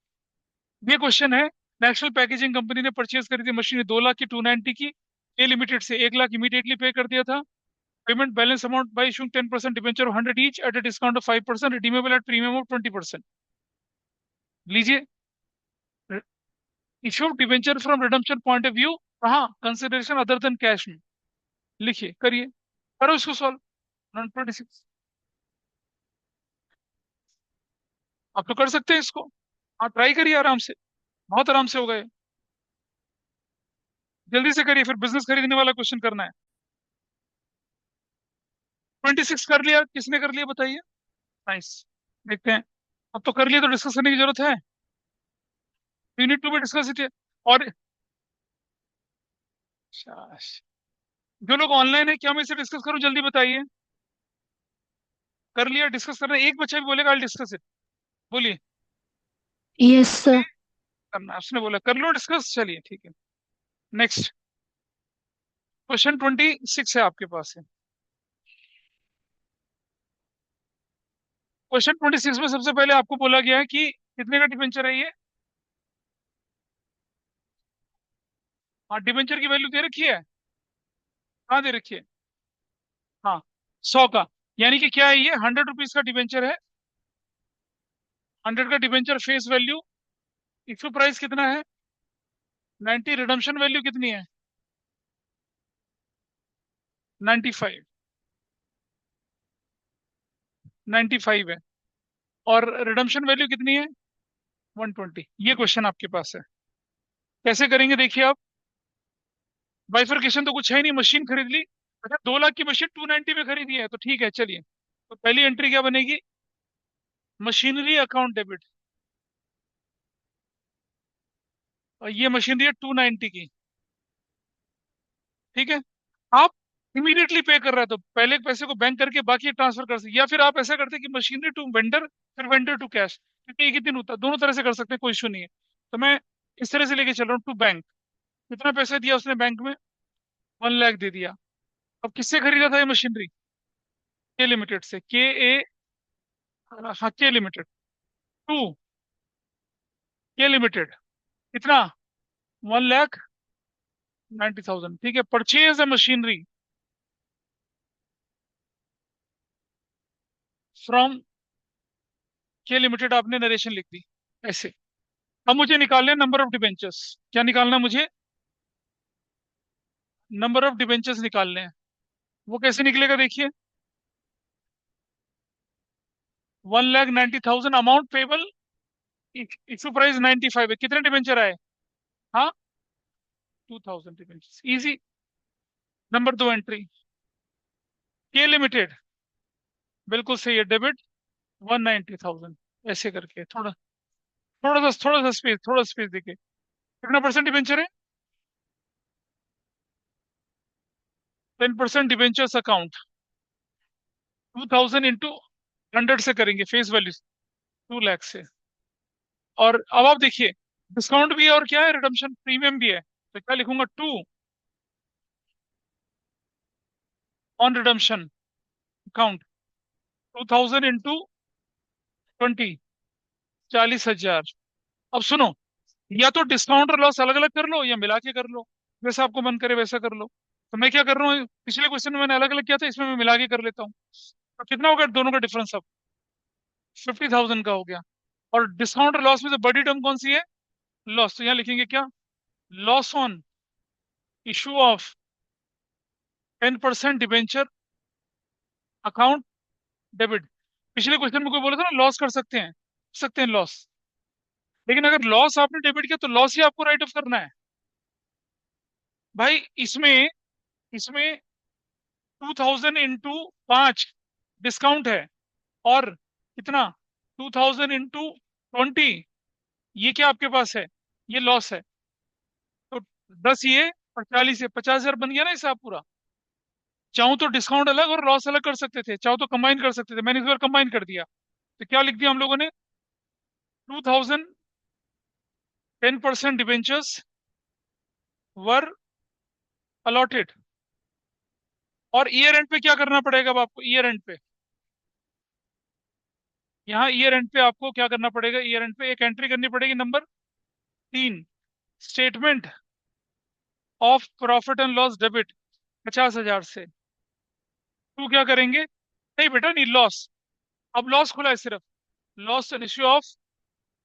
ये क्वेश्चन है। नेशनल पैकेजिंग कंपनी ने परचेज करी थी मशीन 2 लाख की 290 की। ए लिमिटेड से 1 लाख इमीडिएटली पे कर दिया था। Payment balance amount by issuing 10% debenture of 100 each at a discount of 5%, redeemable at premium of 20%। लीजिए, issue debenture from redemption point of view, कहाँ कंसिडरेशन अदर देन कैश में। लिखिए, करिए, करो इसको सॉल्व। 126। आप तो कर सकते हैं इसको। हाँ, ट्राई करिए आराम से, बहुत आराम से होगा ये। जल्दी से करिए, फिर बिजनेस खरीदने वाला क्वेश्चन करना है। 26 कर लिया, किसने कर लिया बताइए? नाइस। देखते हैं। अब तो कर लिया तो डिस्कस करने की जरूरत है। You need to be discuss it. और शाबाश। जो लोग ऑनलाइन है, क्या मैं इसे डिस्कस करूं? जल्दी बताइए। कर लिया, डिस्कस करना है? एक बच्चा भी बोलेगा आई डिस्कस इट। बोलिए। Yes sir. बोलिए। करना है। उसने बोला कर लो डिस्कस, चलिए ठीक है। नेक्स्ट। क्वेश्चन 26 है आपके पास है। क्वेश्चन 26 में सबसे पहले आपको बोला गया है कि कितने का डिबेंचर है ये। हाँ, डिबेंचर की वैल्यू दे रखी है। हाँ, दे रखी है। हाँ, 100 का। यानी कि क्या है ये, 100 रुपीज का डिबेंचर है। 100 का debenture face value. Issue price कितना है? 90। रिडम्पशन वैल्यू कितनी है? 95। 95 है। और रिडम्पशन वैल्यू कितनी है? 120। ये क्वेश्चन आपके पास है। कैसे करेंगे देखिए आप। बाइफरकेशन तो कुछ है नहीं, मशीन खरीद ली। अच्छा, 2 लाख की मशीन 290 में खरीदी है तो ठीक है, चलिए। तो पहली एंट्री क्या बनेगी? Machinery account debit. और ये मशीनरी है 290 की। ठीक है। आप इमीडिएटली पे कर रहे हैं तो पहले पैसे को बैंक करके बाकी ट्रांसफर कर सकते, या फिर आप ऐसा करते हैं कि मशीनरी टू वेंडर, फिर वेंडर टू कैश, क्योंकि एक ही दिन होता है, दोनों तरह से कर सकते हैं, कोई इशू नहीं है। तो मैं इस तरह से लेके चल रहा हूँ टू बैंक। कितना पैसा दिया उसने बैंक में? 1 लाख दे दिया। अब किससे खरीदा था ये मशीनरी? के लिमिटेड से। के ए, हाँ, के लिमिटेड। टू के लिमिटेड। कितना? 1,90,000। ठीक है, परचेज है मशीनरी फ्रॉम के लिमिटेड, आपने नरेशन लिख दी ऐसे। अब मुझे निकालना है नंबर ऑफ डिबेंचर्स। क्या निकालना है मुझे? नंबर ऑफ डिबेंचर्स निकालने हैं। वो कैसे निकलेगा देखिए। 1,90,000 अमाउंट पेबल। इशू प्राइस 95 है। कितने डिबेंचर आए? हाँ, 2,000 डिबेंचर्स। इजी। Number 2 entry. के लिमिटेड, बिल्कुल सही है, डेबिट 190,000। ऐसे करके थोड़ा, थोड़ा सा स्पेस देखिए। कितना परसेंट डिबेंचर है? 10% डिबेंचर्स अकाउंट। 2,000 इंटू 100 से करेंगे फेस वैल्यू, 2 लाख से। और अब आप देखिए, डिस्काउंट भी है और क्या है, रिडम्पशन प्रीमियम भी है। तो क्या लिखूंगा? 2 ऑन रिडम्पशन अकाउंट। 2,000 इंटू 20, 40,000। अब सुनो, या तो डिस्काउंट और लॉस अलग अलग कर लो या मिला के कर लो, जैसा आपको मन करे वैसा कर लो। तो मैं क्या कर रहा हूँ, पिछले क्वेश्चन में मैंने अलग अलग किया था, इसमें मैं मिला के कर लेता हूँ। तो कितना होगा दोनों का डिफरेंस? अब 50,000 का हो गया। और डिस्काउंट और लॉस में से बड़ी टर्म कौन सी है? लॉस। तो यहाँ लिखेंगे क्या? Loss on issue of 10% debenture account debit. पिछले क्वेश्चन में कोई बोला था ना लॉस कर सकते हैं लॉस। लेकिन अगर लॉस आपने डेबिट किया तो लॉस ही आपको राइट ऑफ करना है। भाई इसमें इसमें 2000 इंटू 5 डिस्काउंट है, और कितना, 2000 इंटू 20, ये क्या आपके पास है, ये लॉस है। तो 10 ये और 40 ये 50,000 बन गया ना हिसाब पूरा। चाहूं तो डिस्काउंट अलग और लॉस अलग कर सकते थे, चाहो तो कंबाइन कर सकते थे, मैंने इस बार कंबाइन कर दिया। तो क्या लिख दिया हम लोगों ने, 2000 10% डिबेंचर्स वर अलॉटेड। और ईयर एंड पे क्या करना पड़ेगा अब आपको, ईयर एंड पे, यहाँ ईयर एंड पे आपको क्या करना पड़ेगा, ईयर एंड पे एक एंट्री करनी पड़ेगी, number 3, statement of profit and loss debit 50,000 से। तो क्या करेंगे, नहीं बेटा नहीं, लॉस, अब लॉस खुला है सिर्फ, loss an issue of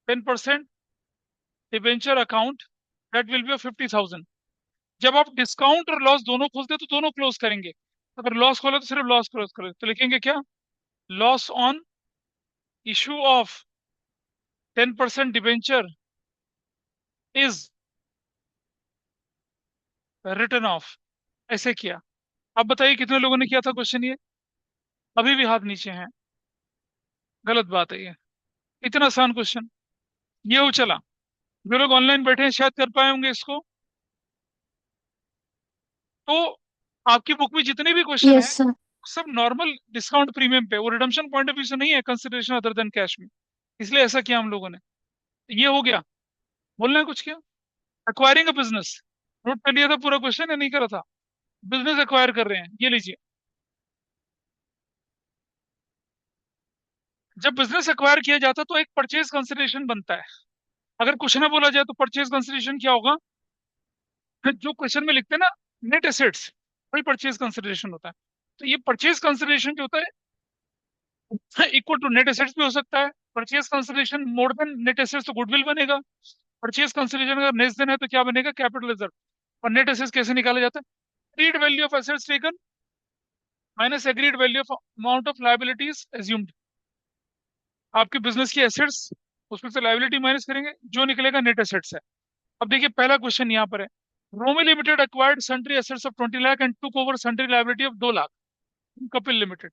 10% debenture account that will be of 50,000। जब आप डिस्काउंट और लॉस दोनों खोलते हैं तो दोनों क्लोज करेंगे, अगर लॉस खोले तो सिर्फ लॉस क्लोज करें, तो लिखेंगे क्या, loss on issue of 10% debenture is return of, ऐसे किया। अब बताइए कितने लोगों ने किया था क्वेश्चन ये, अभी भी हाथ नीचे हैं, गलत बात है ये, इतना आसान क्वेश्चन। ये हो चला, जो लोग ऑनलाइन बैठे हैं शायद कर पाए होंगे इसको। तो आपकी बुक में जितने भी क्वेश्चन यस है सर। सब नॉर्मल डिस्काउंट प्रीमियम पे, वो रिडम्पशन पॉइंट ऑफ व्यू से नहीं है, कंसिडरेशन अदर देन कैश में, इसलिए ऐसा किया हम लोगों ने। ये हो गया, बोलना है कुछ क्या, एक्वायरिंग अ बिजनेस, नोट कर लिया था पूरा क्वेश्चन या नहीं करा था, बिजनेस एक्वायर कर रहे हैं, ये लीजिए। जब बिजनेस एक्वायर किया जाता है तो एक परचेज कंसिडरेशन बनता है। अगर कुछ ना बोला जाए तो परचेज कंसिडरेशन क्या होगा, जो क्वेश्चन में लिखते हैं ना, नेट एसेट्स, वही परचेज कंसिडरेशन होता है। तो ये परचेज कंसिडरेशन जो होता है इक्वल टू नेट एसेट्स भी हो सकता है, purchase consideration more than net assets तो गुडविल बनेगा, परचेज कंसिडरेशन अगर लेस देन है तो क्या बनेगा, कैपिटल रिजर्व। और नेट एसेट्स कैसे निकाला जाता है, agreed value of assets taken minus agreed value of amount of liabilities assumed. आपके बिजनेस की एसेट्स, उसमें से लायबिलिटी माइनस करेंगे, जो निकलेगा नेट एसेट्स है। अब देखिए पहला क्वेश्चन यहाँ पर है, Romi limited acquired sundry assets of 20 lakh and took over sundry liability of 2 lakh, Kapil limited.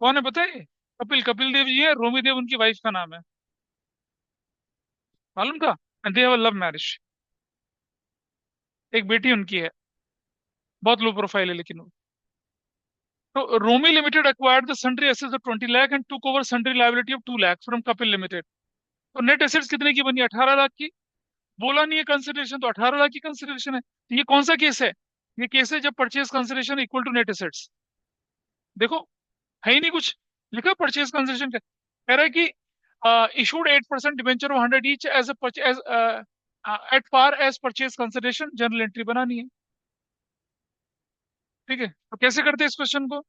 कौन है बताइए, कपिल, कपिल देव जी है, रोमी देव उनकी वाइफ का नाम है, मालूम था। And they have a love marriage, एक बेटी उनकी है, बहुत लो प्रोफाइल है लेकिन वो। तो Romi limited acquired the sundry assets of 20 lakh and took over sundry liability of 2 lakh from Kapil limited. तो नेट एसेट्स कितने की बनी, 18 लाख की। बोला नहीं है कंसिडरेशन, तो 18 लाख की कंसिडरेशन है। तो ये कौन सा केस है, ये केस है जब purchase consideration equal to net assets. देखो, है ही नहीं कुछ लिखा परचेज कंसिडरेशन का, कह रहा है कि issued 8% debenture of 100 each as as at par as purchase consideration, journal entry बनानी है। ठीक है, तो कैसे करते हैं इस क्वेश्चन को,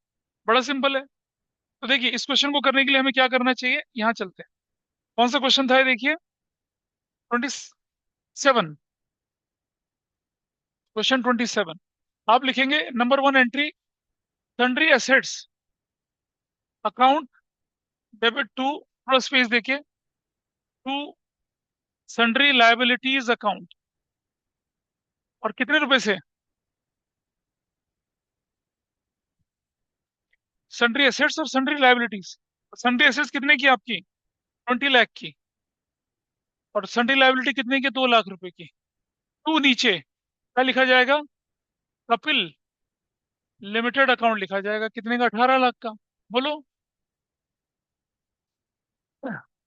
बड़ा सिंपल है। तो देखिए इस क्वेश्चन को करने के लिए हमें क्या करना चाहिए, यहाँ चलते हैं। कौन सा क्वेश्चन था ये देखिए, 27, क्वेश्चन 27। आप लिखेंगे number 1 entry, sundry assets account debit to, थोड़ा स्पेस देखिए, टू सन्ड्री लायबिलिटीज अकाउंट, और कितने रुपए से, सन्ड्री एसेट्स और सन्ड्री लायबिलिटीज। सन्ड्री एसेट्स कितने की आपकी, 20 लाख की, और सन्ड्री लायबिलिटी कितने की, 2 लाख रुपए की। टू नीचे क्या लिखा जाएगा, कपिल लिमिटेड अकाउंट लिखा जाएगा, कितने का, 18 लाख का। बोलो,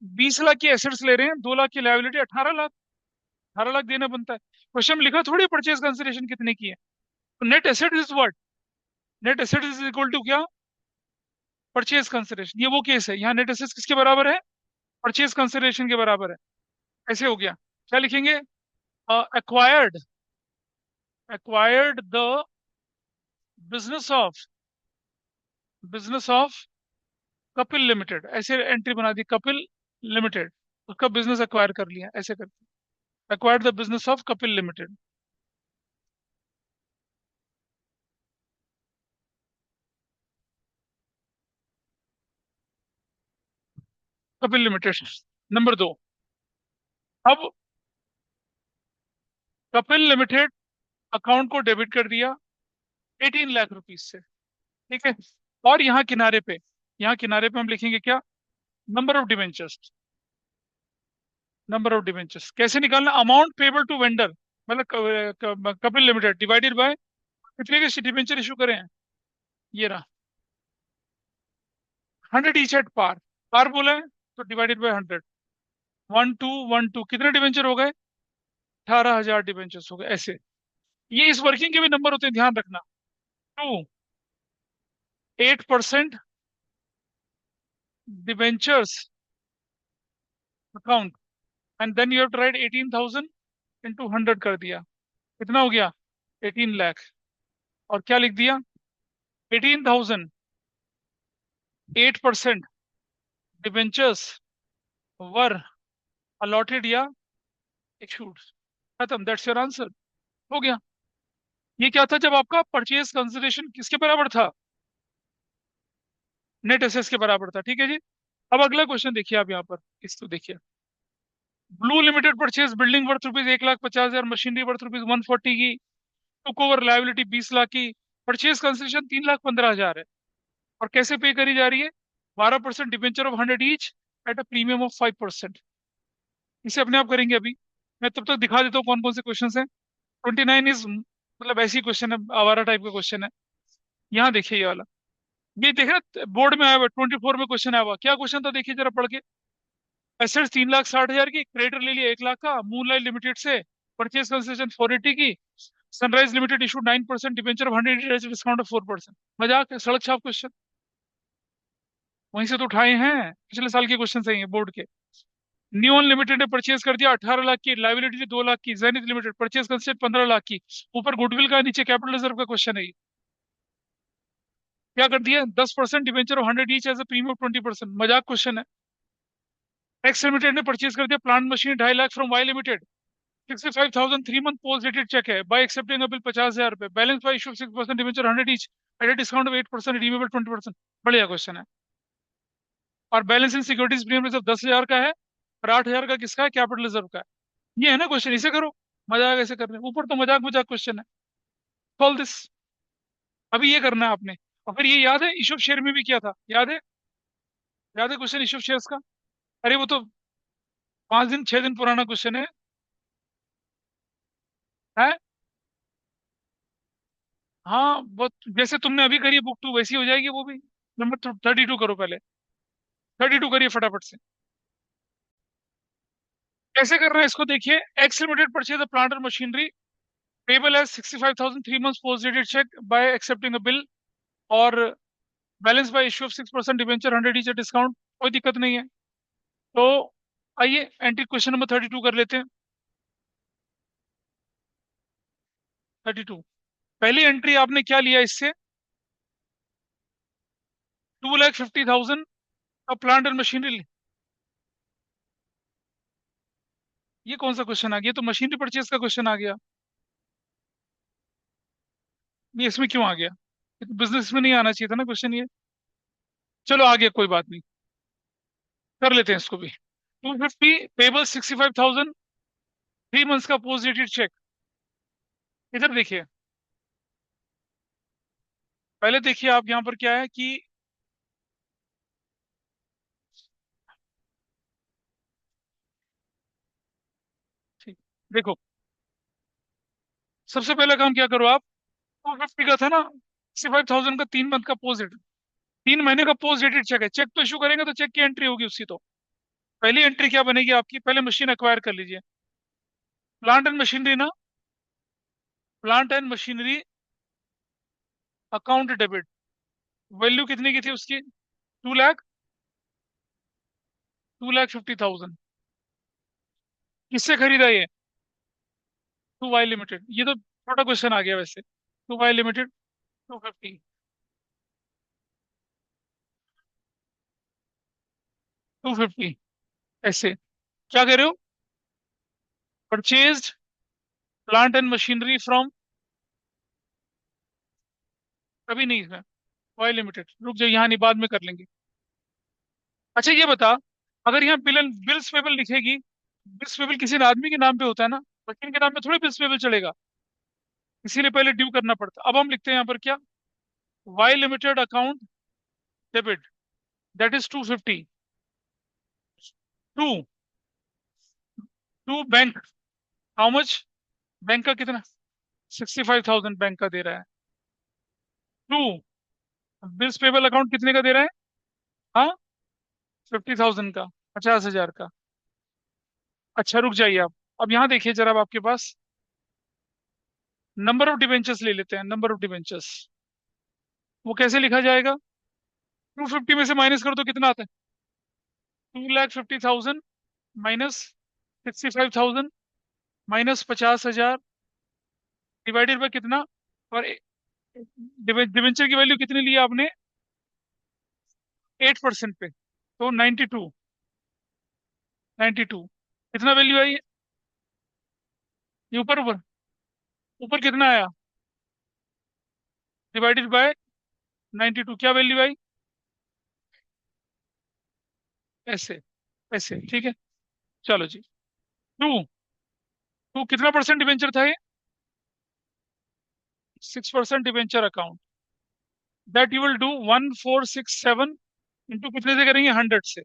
20 लाख की एसेट्स ले रहे हैं, 2 लाख की लायबिलिटी, 18 लाख, 18 लाख देना बनता है। क्वेश्चन में लिखा थोड़ी परचेज कंसिडरेशन कितने की है। तो net asset is what, net asset is equal to क्या, परचेज कंसिडरेशन। ये वो केस है, यहाँ नेट एसेट किसके बराबर है, परचेज कंसिडरेशन के बराबर है। ऐसे हो गया, क्या लिखेंगे, acquired, acquired the business of, business of Kapil limited, ऐसे एंट्री बना दी, कपिल लिमिटेड, उसका बिजनेस एक्वायर कर लिया, ऐसे करके acquired the business of Kapil limited, Kapil limited. Number 2, अब कपिल लिमिटेड अकाउंट को डेबिट कर दिया 18 लाख रुपीज से, ठीक है। और यहाँ किनारे पे हम लिखेंगे क्या? Number of debentures. Number of debentures कैसे निकालना? अमाउंट पेबल टू वेंडर, मतलब कपिल लिमिटेड डिवाइडेड बाय कितने के डिवेंचर इशू करें हैं? ये रहा, 100 ईच एट पार। पार बोला है तो डिवाइडेड बाय 100। 1212 कितने डिवेंचर हो गए? 18,000 डिवेंचर्स हो गए ऐसे। ये इस वर्किंग के भी नंबर होते हैं, ध्यान रखना। To 8% debentures account, and then you have to write 18,000 into 100 कर दिया, कितना हो गया? 18 लाख। और क्या लिख दिया? 18,000, 8% डिवेंचर्स वर अलॉटेड या इशूड। खत्म, दैट्स योर आंसर। हो गया। ये क्या था? जब आपका परचेज कंसिडरेशन किसके बराबर था? नेट एसेस के बराबर था। ठीक है जी। अब अगला क्वेश्चन देखिए आप यहाँ पर, इस तो देखिए। Blue limited purchase building worth rupees 1,50,000, machinery worth rupees 140 की, टुक ओवर लाइबिलिटी 20 लाख की, परचेज कंसिडरेशन 3,15,000 है। और कैसे पे करी जा रही है? 12% debenture of 100 each at a premium of 5%। इसे अपने आप करेंगे अभी। मैं तब तक दिखा देता हूँ कौन कौन से क्वेश्चन है। 29 इज मतलब ऐसी क्वेश्चन है, आवारा टाइप का क्वेश्चन है। यहाँ देखिए ये वाला, ये देखा बोर्ड में आया हुआ 24 में क्वेश्चन आया हुआ। क्या क्वेश्चन था देखिए जरा पढ़ के। एसेट्स 3,60,000 की, क्रेडिटर ले लिया 1 लाख का मूनलाइट लिमिटेड से, परचेज कंसेशन 480 की, sunrise limited issue 9% debenture of 100 discount of 4%। मजाक है, सड़क छाप क्वेश्चन। वहीं से तो उठाए हैं, पिछले साल के क्वेश्चन सही है बोर्ड के। न्यून लिमिटेड ने परचेज कर दिया 18 लाख की, लाइबिलिटी 2 लाख की, zenith limited purchase concession 15 lakh की। ऊपर गुडविल का, नीचे कैपिटल रिजर्व का क्वेश्चन है ये। क्या कर दिया? 10% debenture of 100 each as a premium of 20%। मजाक क्वेश्चन है। एक्स लिमिटेड ने परचेज कर दिया plant machine 2.5 lakh from Y limited, 65,000 3 month post dated cheque है, बाय एक्सेप्टिंग अ बिल 50,000 रुपए, balance by issue 6% debenture 100 each at a discount of 8%, redeemable 20%। बढ़िया question है। और balance in securities premium reserve 10,000 का है, और 8,000 का किसका है? कैपिटल रिजर्व का है। ये है ना क्वेश्चन, इसे करो। मजाक ऐसे करने ऊपर तो मजाक मजाक क्वेश्चन है। Solve this. अभी ये करना है आपने। और फिर ये याद है इशू शेयर में भी किया था, याद है? याद है क्वेश्चन इशू शेयर्स का? अरे वो तो 5 दिन 6 दिन पुराना क्वेश्चन है। हाँ वो जैसे तुमने अभी करी बुक 2 वैसी हो जाएगी वो भी। नंबर 32 करो पहले। 32 करिए फटाफट से। कैसे करना है इसको देखिए। X limited purchase the plant और machinery, payable as 65,000 3 months post dated cheque by accepting a bill, और balance by issue of 6% debenture 100 each discount. कोई दिक्कत नहीं है। तो आइए एंट्री क्वेश्चन नंबर 32 कर लेते हैं। 32 पहली एंट्री आपने क्या लिया इससे? 2,50,000 का प्लांट एंड मशीनरी। ये कौन सा क्वेश्चन आ गया? ये तो मशीनरी परचेज का क्वेश्चन आ गया। ये इसमें क्यों आ गया? ये तो बिजनेस में नहीं आना चाहिए था ना क्वेश्चन ये। चलो आ गया, कोई बात नहीं। कर लेते हैं इसको भी। 250 पेबल 65,000 3 मंथ्स का पोस्ट डेटेड चेक। इधर देखिए, पहले देखिए आप यहाँ पर क्या है कि ठीक, देखो सबसे पहला काम क्या करो आप। 250 का था ना, 65,000 का 3 मंथ का पोस्ट डेटेड, 3 महीने का पोस्ट डेटेड चेक है। चेक तो इशू करेंगे तो चेक की एंट्री होगी उसकी। तो पहली एंट्री क्या बनेगी आपकी? पहले मशीन एक्वायर कर लीजिए। प्लांट एंड मशीनरी ना, plant and machinery account debit. Value कितनी की थी उसकी? 2 लाख, 2,50,000। किससे खरीदा ये? To Y limited. ये तो छोटा क्वेश्चन आ गया वैसे। टू वाई लिमिटेड 250, 250 ऐसे। क्या कह रहे हो? Purchased plant and machinery from, अभी नहीं है वाई लिमिटेड, रुक जाओ, यहाँ नहीं, बाद में कर लेंगे। अच्छा ये बता, अगर यहाँ बिल्स पेबल लिखेगी, बिल्स पेबल किसी आदमी के नाम पे होता है ना, मशीन के नाम पे थोड़ी बिल्स पेबल चलेगा। इसीलिए पहले ड्यू करना पड़ता। अब हम लिखते हैं यहाँ पर क्या? Y limited account debit, that is 250। To, to bank, how much? Bank का कितना? 65,000 बैंक का दे रहा है। टू बिल्स पेबल अकाउंट कितने का दे रहा है? हाँ, 50,000 का, 50,000 का। अच्छा रुक जाइए आप, अब यहाँ देखिए जरा, अब आपके पास नंबर ऑफ डिबेंचर्स ले लेते हैं। नंबर ऑफ डिबेंचर्स वो कैसे लिखा जाएगा? 250 में से माइनस करो तो कितना आता है? 2,50,000 माइनस 65,000 माइनस 50,000 डिवाइडेड बाय कितना? और डिबेंचर की वैल्यू कितनी ली है आपने? 8% पे, तो 92। 92 कितना वैल्यू आई? ये ऊपर ऊपर ऊपर कितना आया? डिवाइडेड बाय 92, क्या वैल्यू आई? ऐसे, ऐसे, ठीक है। चलो जी। टू, टू कितना परसेंट डिवेंचर था ये? 6% debenture account, that you will do 1467 into कितने से करेंगे? 100 से।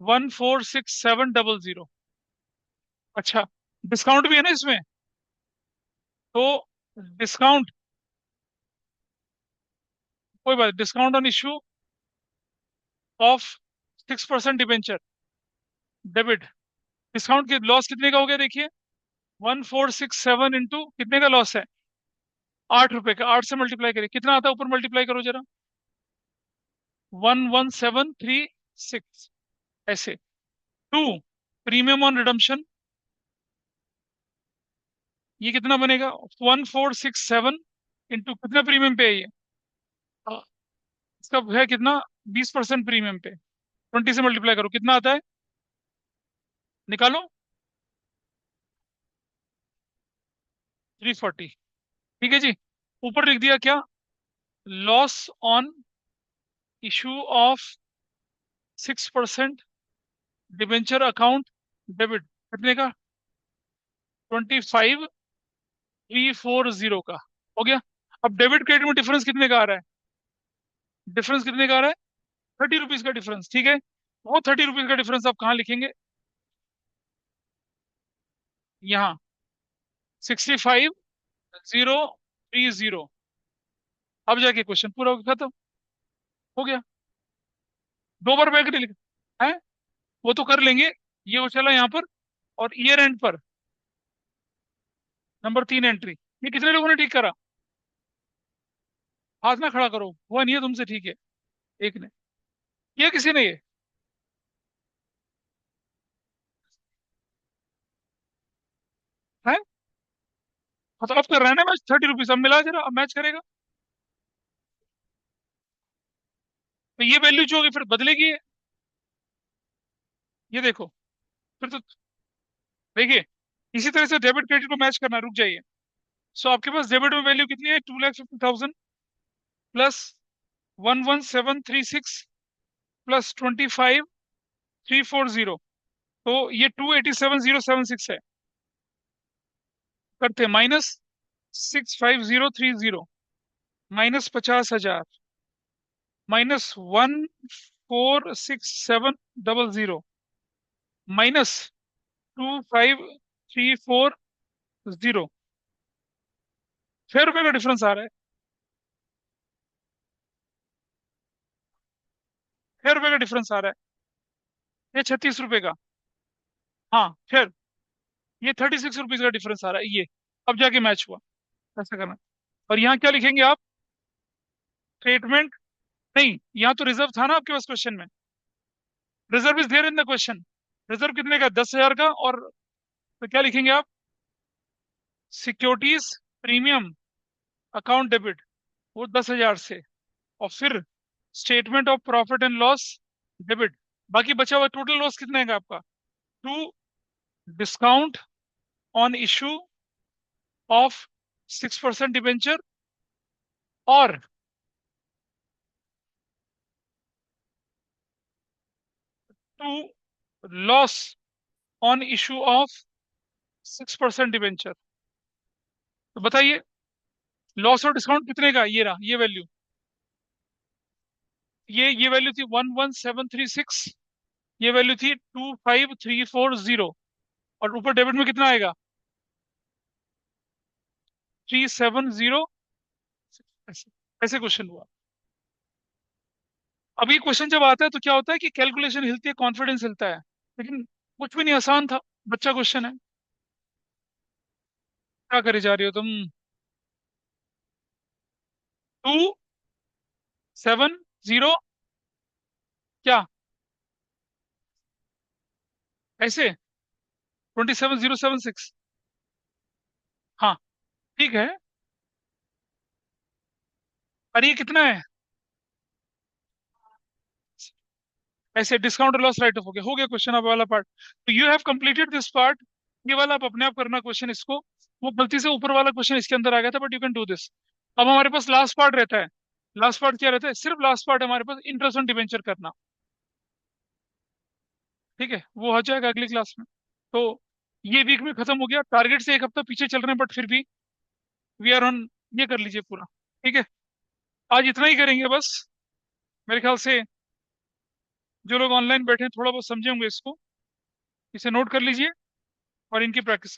146700। अच्छा, डिस्काउंट भी है ना इसमें, तो डिस्काउंट, कोई बात, discount on issue of 6% debenture debit. Discount की लॉस कितने का हो गया देखिए? 1467 इंटू कितने का लॉस है? 8 रुपए का। 8 से मल्टीप्लाई करिए, कितना आता है ऊपर? मल्टीप्लाई करो जरा। 11736, ऐसे। टू प्रीमियम ऑन रिडम्पशन, ये कितना बनेगा? 1467 इंटू कितना प्रीमियम पे है ये? अ, इसका है कितना? 20% प्रीमियम पे। 20 से मल्टीप्लाई करो, कितना आता है? निकालो। 340। ठीक है जी। ऊपर लिख दिया क्या? Loss on issue of 6% debenture account debit, कितने का? 25,340 का। हो गया। अब डेबिट क्रेडिट में डिफरेंस कितने का आ रहा है? डिफरेंस कितने का आ रहा है? 30 रुपीज का डिफरेंस, ठीक है। वो 30 रुपीज का डिफरेंस आप कहाँ लिखेंगे? यहाँ, 65,030। अब जाके क्वेश्चन पूरा हो गया, खत्म हो गया। दो बार बैक लिखा है, वो तो कर लेंगे। ये वो चला यहाँ पर, और ईयर एंड पर नंबर 3 एंट्री, ये कितने लोगों ने ठीक करा? हाथ ना खड़ा करो, हुआ नहीं है तुमसे, ठीक है। एक ने किया, किसी ने? ये है, मतलब अब कर रहा है ना मैच। 30 रुपीज, अब मिला जरा, अब मैच करेगा। तो ये वैल्यू जो होगी फिर बदलेगी ये देखो। फिर तो देखिए, इसी तरह से डेबिट क्रेडिट को मैच करना। रुक जाइए। सो आपके पास डेबिट में वैल्यू कितनी है? 2,50,000 प्लस 11736 प्लस 25,340, तो ये 287,076 है। करते माइनस 65,030, माइनस 50,000, माइनस 146700, माइनस 25,340। 6 रुपए का डिफरेंस आ रहा है। 6 रुपए का डिफरेंस आ रहा है। ये 36 रुपए का। हाँ, फिर ये 36 रुपीज का डिफरेंस आ रहा है, ये। अब जाके मैच हुआ। ऐसा करना। और यहाँ क्या लिखेंगे आप? स्टेटमेंट, नहीं, यहाँ तो रिजर्व था ना आपके पास क्वेश्चन में। Reserve is there in the question. Reserve कितने का? 10,000 का। और तो क्या लिखेंगे आप? सिक्योरिटीज प्रीमियम अकाउंट डेबिट, वो 10,000 से। और फिर statement of profit and loss debit. बाकी बचा हुआ टोटल लॉस कितना है आपका? To discount on issue of 6% debenture, और to loss on issue of 6% debenture. तो बताइए, लॉस और डिस्काउंट कितने का, ये रहा ये वैल्यू, ये वैल्यू थी 11736, ये वैल्यू थी 25340, और ऊपर डेबिट में कितना आएगा, 370। ऐसे ऐसे क्वेश्चन हुआ। अब ये क्वेश्चन जब आता है तो क्या होता है कि कैलकुलेशन हिलती है, कॉन्फिडेंस हिलता है, लेकिन कुछ भी नहीं, आसान था, बच्चा क्वेश्चन है। क्या करे जा रही हो तुम। 270, क्या ऐसे, 27076। हाँ ठीक है। और ये कितना है, ऐसे डिस्काउंट लॉस राइट ऑफ हो गया क्वेश्चन अब वाला पार्ट। तो you have completed this part. ये वाला आप अपने आप करना क्वेश्चन इसको, वो गलती से ऊपर वाला क्वेश्चन इसके अंदर आ गया था, but you can do this. अब हमारे पास लास्ट पार्ट रहता है। लास्ट पार्ट क्या रहता है, सिर्फ लास्ट पार्ट हमारे पास, इंटरेस्ट ऑन डिबेंचर करना। ठीक है, वो हो जाएगा अगली क्लास में। तो ये वीक में खत्म हो गया, टारगेट से एक हफ्ता पीछे चल रहे हैं, बट फिर भी वी आर ऑन। ये कर लीजिए पूरा। ठीक है, आज इतना ही करेंगे बस, मेरे ख्याल से। जो लोग ऑनलाइन बैठे हैं थोड़ा बहुत समझे होंगे इसको, इसे नोट कर लीजिए और इनकी प्रैक्टिस